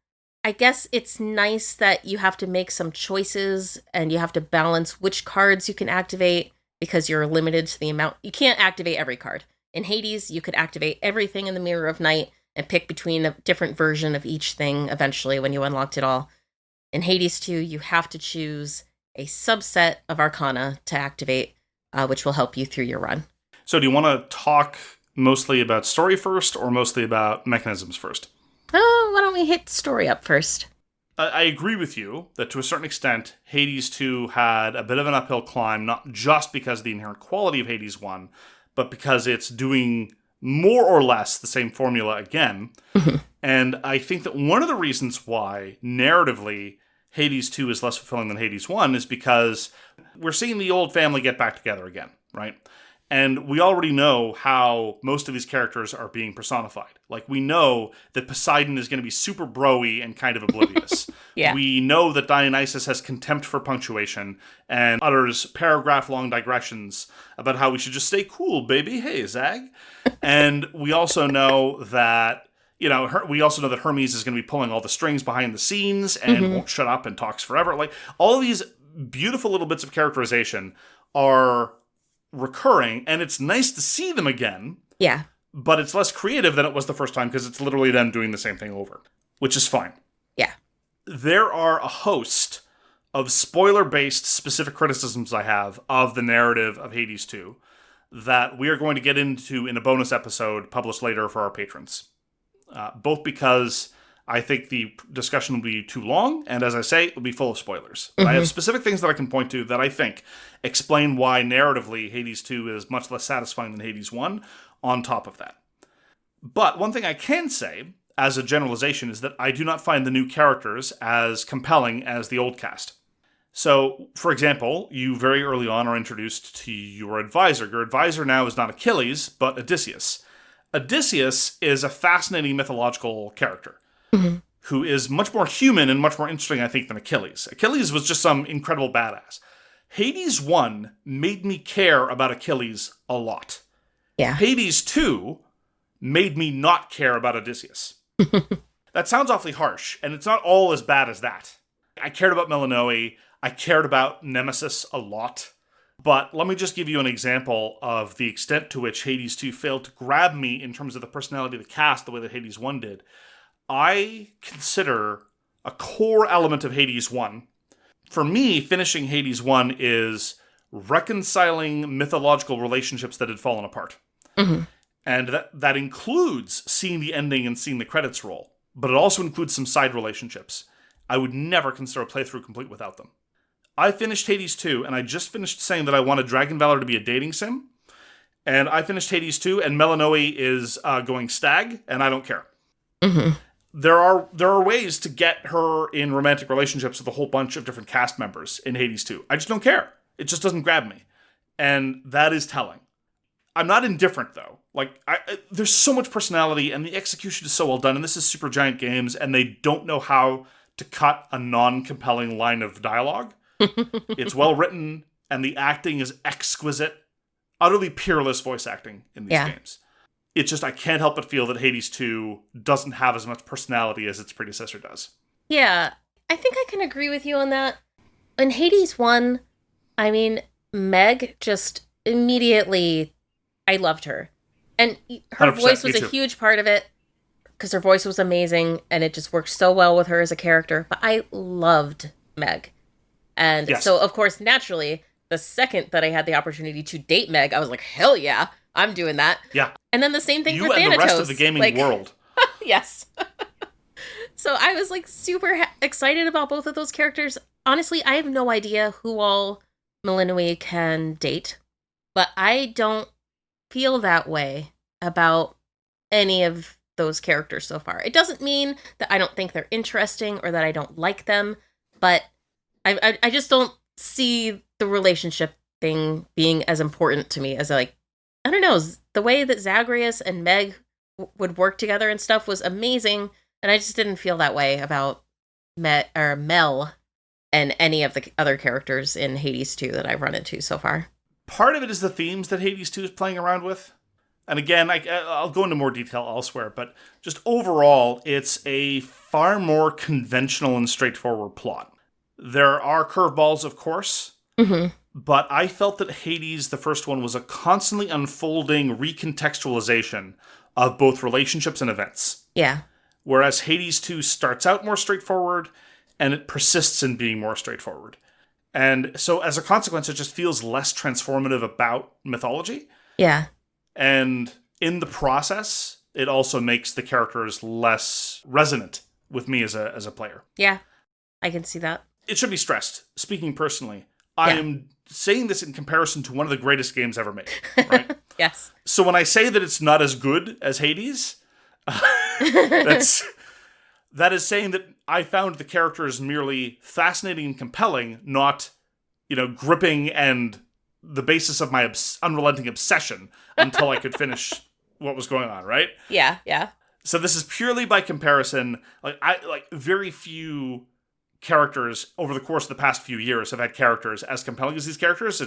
I guess it's nice that you have to make some choices and you have to balance which cards you can activate because you're limited to the amount. You can't activate every card. In Hades, you could activate everything in the Mirror of Night and pick between a different version of each thing eventually when you unlocked it all. In Hades 2, you have to choose a subset of Arcana to activate, which will help you through your run. So do you want to talk mostly about story first or mostly about mechanisms first? Oh, why don't we hit story up first? I agree with you that to a certain extent, Hades 2 had a bit of an uphill climb, not just because of the inherent quality of Hades 1, but because it's doing more or less the same formula again. And I think that one of the reasons why, narratively, Hades 2 is less fulfilling than Hades 1 is because we're seeing the old family get back together again, right? And we already know how most of these characters are being personified. Like, we know that Poseidon is going to be super bro-y and kind of oblivious. Yeah. We know that Dionysus has contempt for punctuation and utters paragraph-long digressions about how we should just stay cool, baby. Hey, Zag. And we also know that, we also know that Hermes is going to be pulling all the strings behind the scenes and won't shut up and talks forever. Like, all of these beautiful little bits of characterization are recurring, and it's nice to see them again. Yeah. But it's less creative than it was the first time because it's literally them doing the same thing over, which is fine. Yeah. There are a host of spoiler-based specific criticisms I have of the narrative of Hades 2 that we are going to get into in a bonus episode published later for our patrons. Both because I think the discussion will be too long, and as I say, it will be full of spoilers. But I have specific things that I can point to that I think explain why narratively Hades 2 is much less satisfying than Hades 1 on top of that. But one thing I can say, as a generalization, is that I do not find the new characters as compelling as the old cast. So, for example, you very early on are introduced to your advisor. Your advisor now is not Achilles, but Odysseus. Odysseus is a fascinating mythological character. Who is much more human and much more interesting, I think, than Achilles. Achilles was just some incredible badass. Hades 1 made me care about Achilles a lot. Yeah. Hades 2 made me not care about Odysseus. That sounds awfully harsh, and it's not all as bad as that. I cared about Melinoi. I cared about Nemesis a lot. But let me just give you an example of the extent to which Hades 2 failed to grab me in terms of the personality of the cast the way that Hades 1 did. I consider a core element of Hades 1. For me, finishing Hades 1 is reconciling mythological relationships that had fallen apart. And that includes seeing the ending and seeing the credits roll. But it also includes some side relationships. I would never consider a playthrough complete without them. I finished Hades 2, and I just finished saying that I wanted Dragon Valor to be a dating sim. And I finished Hades 2, and Melinoi is going stag, and I don't care. There are ways to get her in romantic relationships with a whole bunch of different cast members in Hades 2. I just don't care. It just doesn't grab me. And that is telling. I'm not indifferent, though. Like, there's so much personality, and the execution is so well done, and this is Supergiant Games, and they don't know how to cut a non-compelling line of dialogue. It's well written, and the acting is exquisite. Utterly peerless voice acting in these games. It's just, I can't help but feel that Hades 2 doesn't have as much personality as its predecessor does. Yeah, I think I can agree with you on that. In Hades 1, I mean, Meg just immediately, I loved her. And her voice was a huge part of it, because her voice was amazing, and it just worked so well with her as a character. But I loved Meg. And so, of course, naturally, the second that I had the opportunity to date Meg, I was like, hell yeah, I'm doing that. Yeah. And then the same thing for Thanatos. You and the rest of the gaming world. Yes. So I was like super excited about both of those characters. Honestly, I have no idea who all Melinoi can date, but I don't feel that way about any of those characters so far. It doesn't mean that I don't think they're interesting or that I don't like them, but I just don't see the relationship thing being as important to me as like, I don't know, the way that Zagreus and Meg would work together and stuff was amazing, and I just didn't feel that way about Mel and any of the other characters in Hades 2 that I've run into so far. Part of it is the themes that Hades 2 is playing around with. And again, I'll go into more detail elsewhere, but just overall, it's a far more conventional and straightforward plot. There are curveballs, of course, but I felt that Hades, the first one, was a constantly unfolding recontextualization of both relationships and events. Yeah. Whereas Hades 2 starts out more straightforward, and it persists in being more straightforward. And so as a consequence, it just feels less transformative about mythology. Yeah. And in the process, it also makes the characters less resonant with me as a player. Yeah, I can see that. It should be stressed, speaking personally, I am saying this in comparison to one of the greatest games ever made, right? Yes. So when I say that it's not as good as Hades, that is saying that I found the characters merely fascinating and compelling, not, gripping and the basis of my unrelenting obsession until I could finish what was going on, right? Yeah, yeah. So this is purely by comparison. Very few characters over the course of the past few years have had characters as compelling as these characters.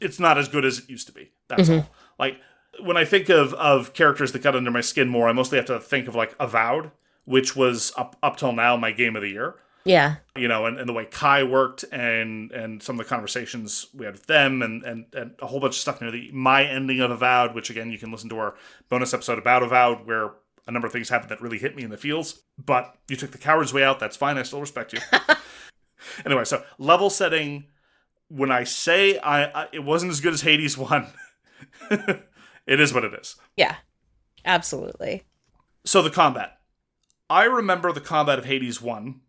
It's not as good as it used to be. That's all. Like, when I think of characters that got under my skin more, I mostly have to think of like Avowed, which was up till now my game of the year. Yeah. And the way Kai worked and some of the conversations we had with them and a whole bunch of stuff. My ending of Avowed, which again, you can listen to our bonus episode about Avowed, where a number of things happened that really hit me in the feels. But you took the coward's way out. That's fine. I still respect you. Anyway, so level setting, when I say it wasn't as good as Hades 1, it is what it is. Yeah, absolutely. So the combat. I remember the combat of Hades 1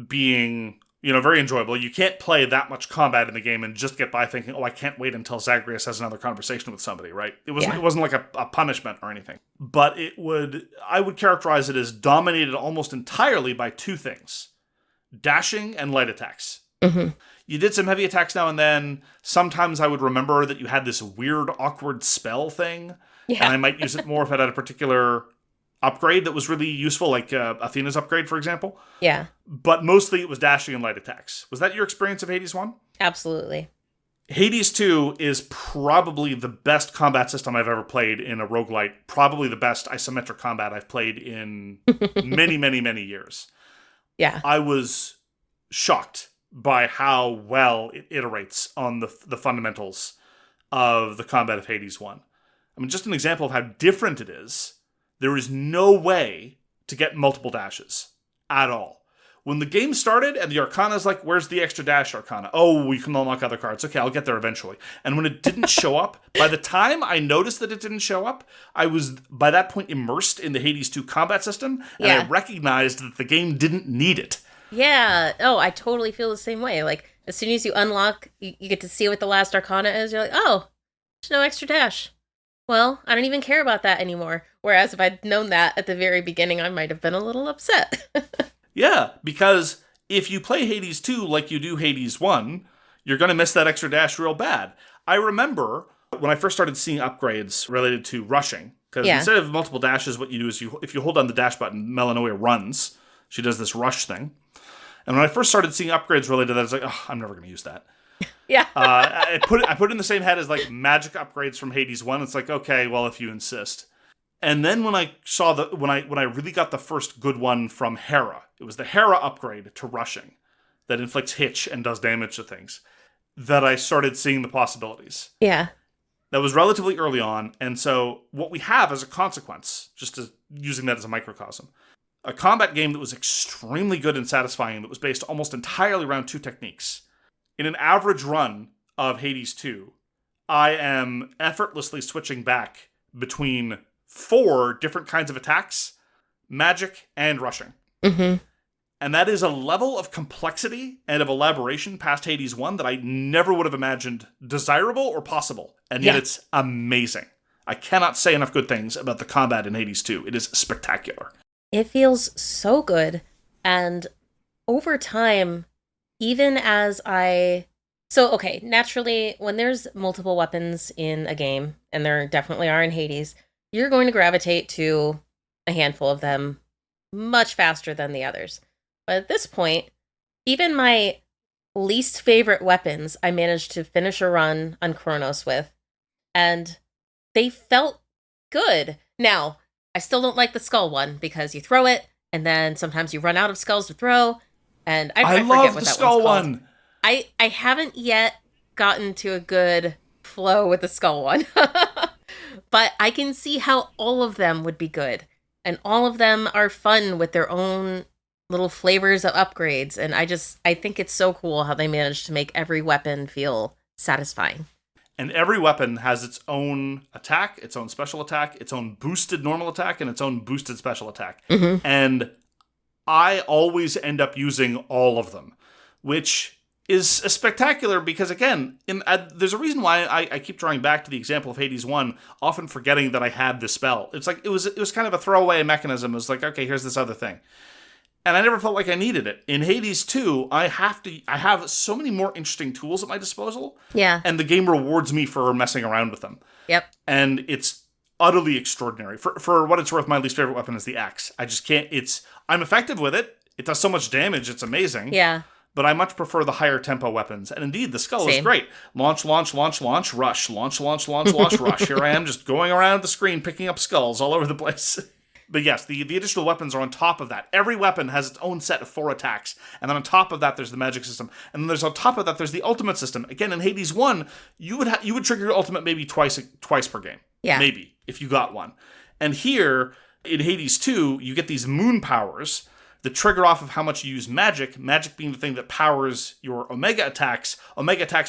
being, very enjoyable. You can't play that much combat in the game and just get by thinking, I can't wait until Zagreus has another conversation with somebody, right? It wasn't like a punishment or anything. But I would characterize it as dominated almost entirely by two things: dashing and light attacks. You did some heavy attacks now and then. Sometimes I would remember that you had this weird, awkward spell thing. Yeah. And I might use it more if I had a particular upgrade that was really useful, like Athena's upgrade, for example. Yeah. But mostly it was dashing and light attacks. Was that your experience of Hades 1? Absolutely. Hades 2 is probably the best combat system I've ever played in a roguelite. Probably the best isometric combat I've played in many, many, many years. Yeah. I was shocked by how well it iterates on the fundamentals of the combat of Hades 1. I mean, just an example of how different it is. There is no way to get multiple dashes at all. When the game started and the Arcana is like, where's the extra dash Arcana? Oh, we can unlock other cards. Okay, I'll get there eventually. And when it didn't show up, by the time I noticed that it didn't show up, I was, by that point, immersed in the Hades 2 combat system, and I recognized that the game didn't need it. Yeah. Oh, I totally feel the same way. Like, as soon as you unlock, you get to see what the last Arcana is, you're like, oh, there's no extra dash. Well, I don't even care about that anymore. Whereas if I'd known that at the very beginning, I might have been a little upset. Yeah, because if you play Hades 2 like you do Hades 1, you're going to miss that extra dash real bad. I remember when I first started seeing upgrades related to rushing, because instead of multiple dashes, what you do is if you hold down the dash button, Melanoia runs. She does this rush thing. And when I first started seeing upgrades related to that, I was like, oh, I'm never going to use that. Yeah. I put it in the same head as like magic upgrades from Hades 1. It's like, okay, well, if you insist. And then when I saw when I really got the first good one from Hera, it was the Hera upgrade to rushing that inflicts hitch and does damage to things, that I started seeing the possibilities. Yeah. That was relatively early on. And so what we have as a consequence, using that as a microcosm, a combat game that was extremely good and satisfying, that was based almost entirely around two techniques. In an average run of Hades 2, I am effortlessly switching back between 4 different kinds of attacks, magic, and rushing. And that is a level of complexity and of elaboration past Hades 1 that I never would have imagined desirable or possible. And yet it's amazing. I cannot say enough good things about the combat in Hades 2. It is spectacular. It feels so good. And over time, even as I... So, okay, naturally, when there's multiple weapons in a game, and there definitely are in Hades, you're going to gravitate to a handful of them much faster than the others. But at this point, even my least favorite weapons, I managed to finish a run on Chronos with, and they felt good. Now, I still don't like the skull one, because you throw it, and then sometimes you run out of skulls to throw, and I forget love what the that skull one's called. one. I haven't yet gotten to a good flow with the skull one. But I can see how all of them would be good. And all of them are fun with their own little flavors of upgrades. And I think it's so cool how they managed to make every weapon feel satisfying. And every weapon has its own attack, its own special attack, its own boosted normal attack, and its own boosted special attack. Mm-hmm. And I always end up using all of them, which is spectacular because, again, there's a reason why I keep drawing back to the example of Hades 1, often forgetting that I had this spell. It's like it was kind of a throwaway mechanism. It was like, okay, here's this other thing. And I never felt like I needed it. In Hades 2, I have so many more interesting tools at my disposal. Yeah. And the game rewards me for messing around with them. Yep. And it's utterly extraordinary. For what it's worth, my least favorite weapon is the axe. I just can't, I'm effective with it. It does so much damage, it's amazing. Yeah. But I much prefer the higher tempo weapons. And indeed, the skull Same. is great. Launch, launch, launch, launch, rush. Launch, launch, launch, launch, rush. Here I am just going around the screen picking up skulls all over the place. But yes, the additional weapons are on top of that. Every weapon has its own set of 4 attacks. And then on top of that, there's the magic system. And then there's on top of that, there's the ultimate system. Again, in Hades 1, you would trigger your ultimate maybe twice per game. Yeah. Maybe, if you got one. And here, in Hades 2, you get these moon powers that trigger off of how much you use magic being the thing that powers your Omega attacks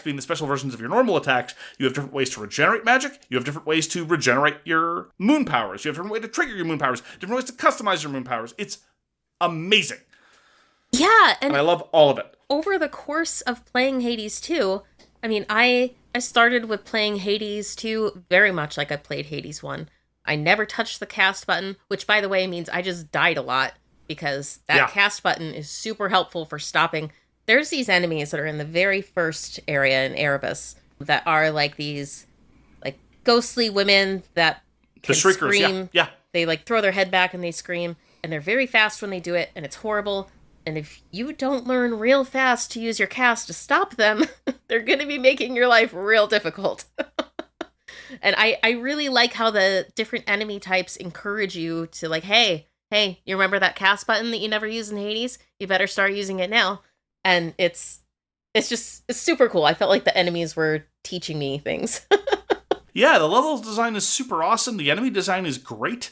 being the special versions of your normal attacks. You have different ways to regenerate magic, you have different ways to regenerate your moon powers, you have different ways to trigger your moon powers, different ways to customize your moon powers. It's amazing. Yeah, and I love all of it. Over the course of playing Hades 2, I mean, I started with playing Hades 2 very much like I played Hades 1. I never touched the cast button, which, by the way, means I just died a lot, because that cast button is super helpful for stopping. There's these enemies that are in the very first area in Erebus that are like these like ghostly women that can scream. Yeah. They like throw their head back and they scream, and they're very fast when they do it, and it's horrible. And if you don't learn real fast to use your cast to stop them, they're going to be making your life real difficult. And I really like how the different enemy types encourage you to like, hey, you remember that cast button that you never used in Hades? You better start using it now. And it's super cool. I felt like the enemies were teaching me things. Yeah, the level design is super awesome. The enemy design is great.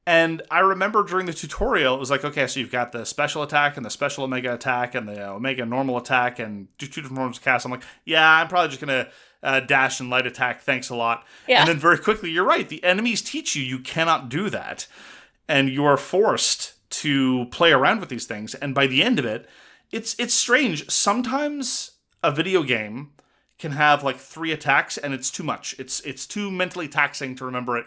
And I remember during the tutorial, it was like, okay, so you've got the special attack and the special Omega attack and the Omega normal attack and two different forms of cast. I'm like, yeah, I'm probably just going to dash and light attack. Thanks a lot. Yeah. And then very quickly, you're right. The enemies teach you cannot do that. And you are forced to play around with these things. And by the end of it, it's strange. Sometimes a video game can have like 3 attacks and it's too much. It's too mentally taxing to remember it.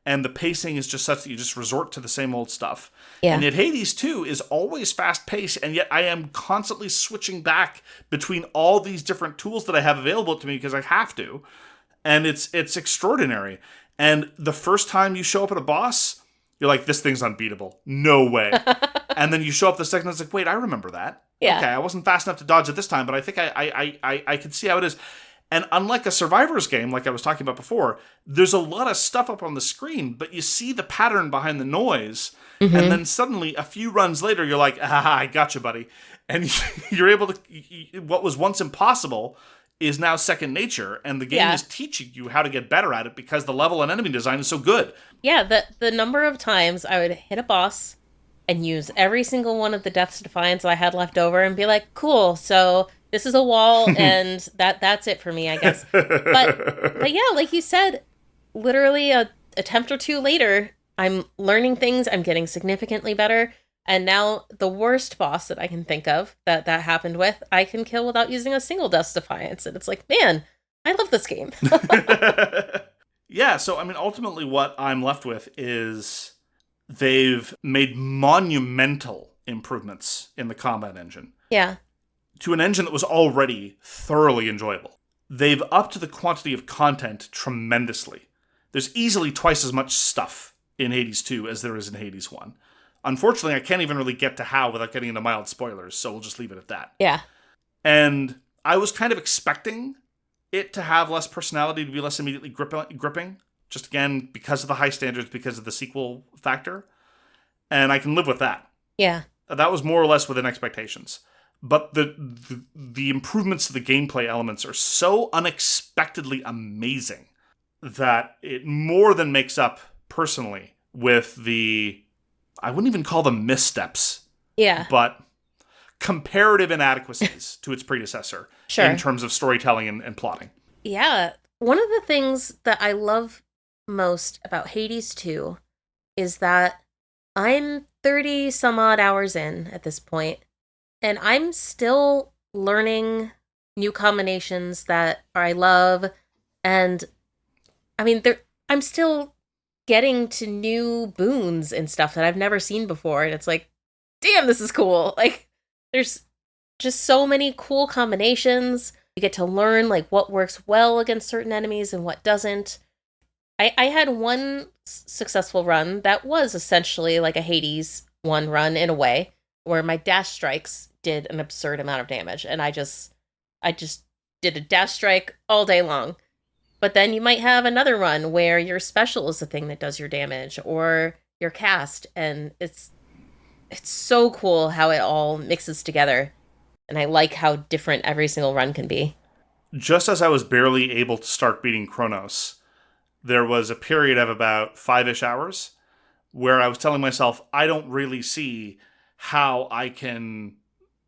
And the pacing is just such that you just resort to the same old stuff. Yeah. And yet Hades 2 is always fast-paced, and yet I am constantly switching back between all these different tools that I have available to me because I have to. And it's extraordinary. And the first time you show up at a boss, you're like, this thing's unbeatable. No way. And then you show up the second, it's like, wait, I remember that. Yeah. Okay, I wasn't fast enough to dodge it this time, but I think I can see how it is. And unlike a Survivors game, like I was talking about before, there's a lot of stuff up on the screen, but you see the pattern behind the noise, and then suddenly, a few runs later, you're like, I gotcha, buddy. And you're able to, what was once impossible is now second nature, and the game is teaching you how to get better at it because the level and enemy design is so good. Yeah, the number of times I would hit a boss and use every single one of the Death's Defiance I had left over and be like, cool, so this is a wall, and that's it for me, I guess. But yeah, like you said, literally a attempt or 2 later, I'm learning things, I'm getting significantly better, and now the worst boss that I can think of that happened with, I can kill without using a single Death's Defiance, and it's like, man, I love this game. Yeah, so I mean, ultimately what I'm left with is they've made monumental improvements in the combat engine. Yeah. to an engine that was already thoroughly enjoyable. They've upped the quantity of content tremendously. There's easily twice as much stuff in Hades 2 as there is in Hades 1. Unfortunately, I can't even really get to how without getting into mild spoilers, so we'll just leave it at that. Yeah. And I was kind of expecting it to have less personality, to be less immediately gripping, just again, because of the high standards, because of the sequel factor. And I can live with that. Yeah. That was more or less within expectations. But the improvements to the gameplay elements are so unexpectedly amazing that it more than makes up, personally, with the, I wouldn't even call them missteps. Yeah. But comparative inadequacies to its predecessor in terms of storytelling and plotting. Yeah. One of the things that I love most about Hades 2 is that I'm 30 some odd hours in at this point, and I'm still learning new combinations that I love. And I mean, I'm still getting to new boons and stuff that I've never seen before. And it's like, damn, this is cool. Like, there's just so many cool combinations. You get to learn like what works well against certain enemies and what doesn't. I had one successful run that was essentially like a Hades 1 run in a way, where my dash strikes did an absurd amount of damage, and I just did a dash strike all day long. But then you might have another run where your special is the thing that does your damage, or your cast, and it's so cool how it all mixes together. And I like how different every single run can be. Just as I was barely able to start beating Chronos, there was a period of about 5-ish hours where I was telling myself, I don't really see how I can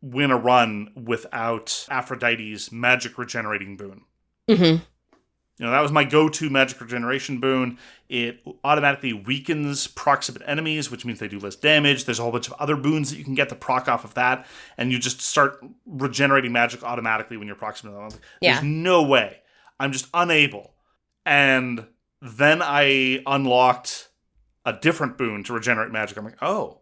win a run without Aphrodite's magic regenerating boon. Mm-hmm. You know, that was my go-to magic regeneration boon. It automatically weakens proximate enemies, which means they do less damage. There's a whole bunch of other boons that you can get to proc off of that, and you just start regenerating magic automatically when you're proximate. There's no way. I'm just unable. And then I unlocked a different boon to regenerate magic. I'm like, oh.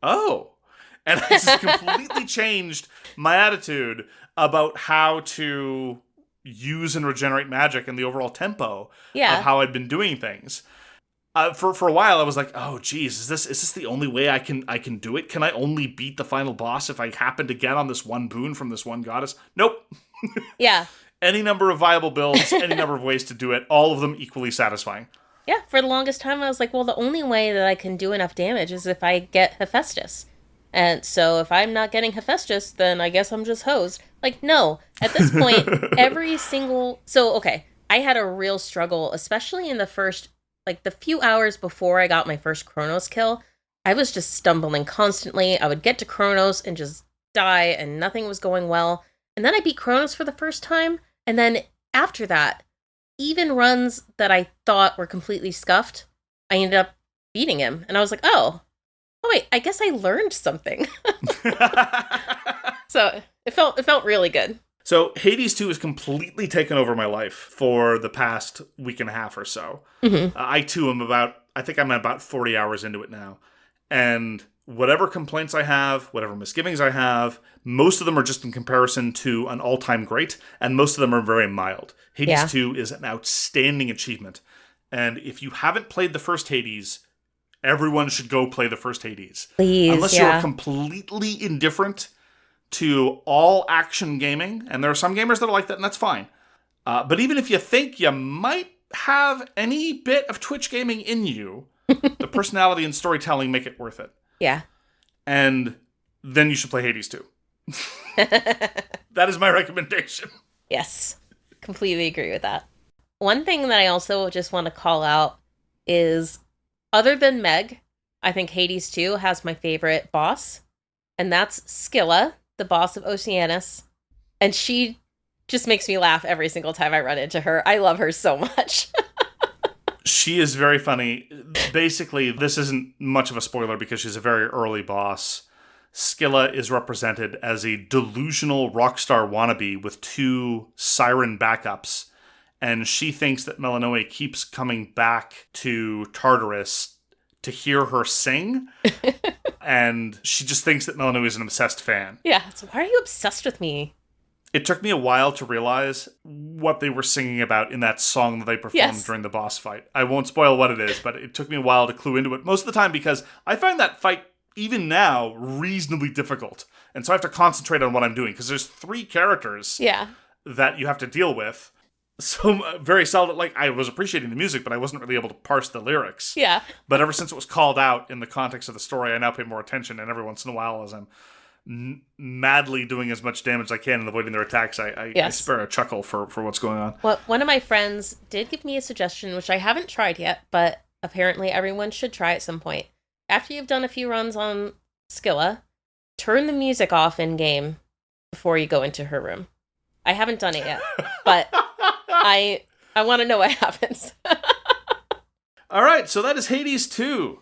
And I just completely changed my attitude about how to use and regenerate magic and the overall tempo of how I'd been doing things. For a while, I was like, "Oh, geez, is this the only way I can do it? Can I only beat the final boss if I happen to get on this one boon from this one goddess?" Nope. Yeah. Any number of viable builds, any number of ways to do it, all of them equally satisfying. Yeah, for the longest time, I was like, well, the only way that I can do enough damage is if I get Hephaestus. And so if I'm not getting Hephaestus, then I guess I'm just hosed. Like, no. At this point, every single... So, okay, I had a real struggle, especially in the first, like, the few hours before I got my first Chronos kill. I was just stumbling constantly. I would get to Chronos and just die, and nothing was going well. And then I beat Chronos for the first time, and then after that, even runs that I thought were completely scuffed, I ended up beating him. And I was like, oh wait, I guess I learned something. So it felt really good. So Hades 2 has completely taken over my life for the past week and a half or so. Mm-hmm. I too am I think I'm about 40 hours into it now. And whatever complaints I have, whatever misgivings I have, most of them are just in comparison to an all-time great, and most of them are very mild. Hades 2 is an outstanding achievement. And if you haven't played the first Hades, everyone should go play the first Hades. Please, unless you're completely indifferent to all action gaming, and there are some gamers that are like that, and that's fine. But even if you think you might have any bit of Twitch gaming in you, the personality and storytelling make it worth it. Yeah. And then you should play Hades 2. That is my recommendation. Yes. Completely agree with that. One thing that I also just want to call out is, other than Meg, I think Hades 2 has my favorite boss, and that's Scylla, the boss of Oceanus. And she just makes me laugh every single time I run into her. I love her so much. She is very funny. Basically, this isn't much of a spoiler because she's a very early boss. Scylla is represented as a delusional rockstar wannabe with 2 siren backups. And she thinks that Melinoe keeps coming back to Tartarus to hear her sing. And she just thinks that Melanie is an obsessed fan. Yeah, so why are you obsessed with me? It took me a while to realize what they were singing about in that song that they performed during the boss fight. I won't spoil what it is, but it took me a while to clue into it. Most of the time because I find that fight, even now, reasonably difficult. And so I have to concentrate on what I'm doing because there's 3 characters that you have to deal with. So very seldom, like, I was appreciating the music, but I wasn't really able to parse the lyrics. Yeah. But ever since it was called out in the context of the story, I now pay more attention, and every once in a while, as I'm madly doing as much damage as I can and avoiding their attacks, I spare a chuckle for what's going on. Well, one of my friends did give me a suggestion, which I haven't tried yet, but apparently everyone should try at some point. After you've done a few runs on Skilla, turn the music off in-game before you go into her room. I haven't done it yet, but I want to know what happens. All right, so that is Hades 2.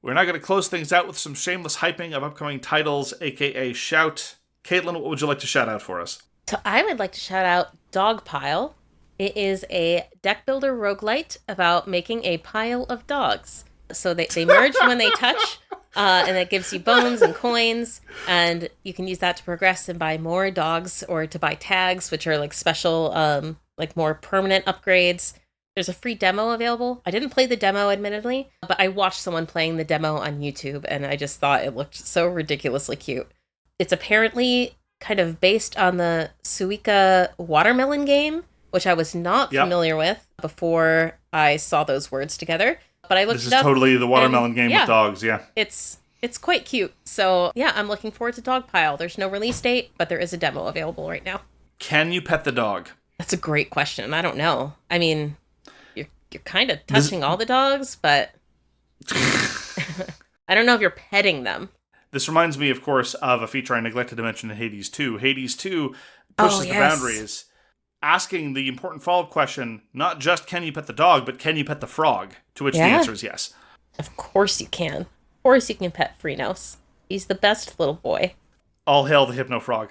We're now going to close things out with some shameless hyping of upcoming titles, aka Shout. Caitlin, what would you like to shout out for us? So I would like to shout out Dogpile. It is a deck builder roguelite about making a pile of dogs. So they merge when they touch, and it gives you bones and coins, and you can use that to progress and buy more dogs or to buy tags, which are like special, like more permanent upgrades. There's a free demo available. I didn't play the demo, admittedly, but I watched someone playing the demo on YouTube, and I just thought it looked so ridiculously cute. It's apparently kind of based on the Suika watermelon game, which I was not familiar with before I saw those words together. But I looked it up. This is totally the watermelon game with dogs, It's quite cute. So, yeah, I'm looking forward to Dogpile. There's no release date, but there is a demo available right now. Can you pet the dog? That's a great question. I don't know. I mean, you're kind of touching all the dogs, but I don't know if you're petting them. This reminds me, of course, of a feature I neglected to mention in Hades 2. Hades 2 pushes the boundaries, asking the important follow-up question, not just can you pet the dog, but can you pet the frog? To which the answer is yes. Of course you can. Of course you can pet Phrenos. He's the best little boy. All hail the Hypno Frog.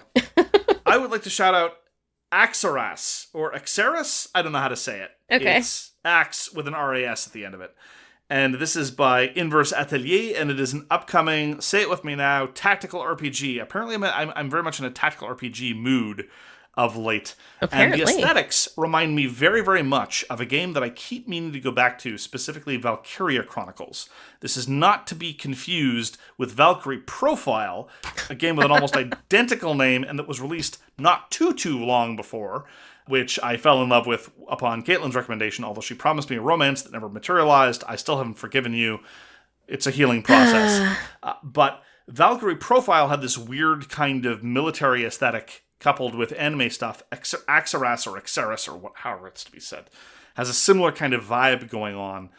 I would like to shout out AXERAS, or AXERAS? I don't know how to say it. Okay. It's Axe with an RAS at the end of it. And this is by Inverse Atelier, and it is an upcoming, say it with me now, tactical RPG. Apparently I'm very much in a tactical RPG mood of late. Apparently. And the aesthetics remind me very, very much of a game that I keep meaning to go back to, specifically Valkyria Chronicles. This is not to be confused with Valkyrie Profile, a game with an almost identical name and that was released not too long before, which I fell in love with upon Caitlin's recommendation, although she promised me a romance that never materialized. I still haven't forgiven you. It's a healing process. But Valkyrie Profile had this weird kind of military aesthetic coupled with anime stuff. AXERAS or AXERAS, or however it's to be said, has a similar kind of vibe going on.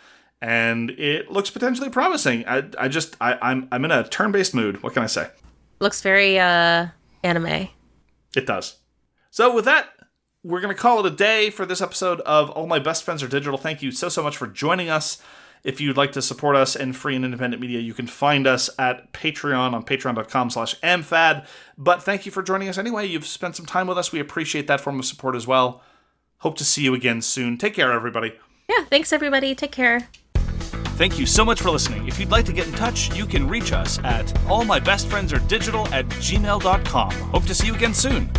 And it looks potentially promising. I'm in a turn-based mood. What can I say? Looks very anime. It does. So with that, we're going to call it a day for this episode of All My Best Friends Are Digital. Thank you so much for joining us. If you'd like to support us in free and independent media, you can find us at Patreon on patreon.com/amfad. But thank you for joining us anyway. You've spent some time with us. We appreciate that form of support as well. Hope to see you again soon. Take care, everybody. Yeah, thanks, everybody. Take care. Thank you so much for listening. If you'd like to get in touch, you can reach us at allmybestfriendsareddigital@gmail.com. Hope to see you again soon.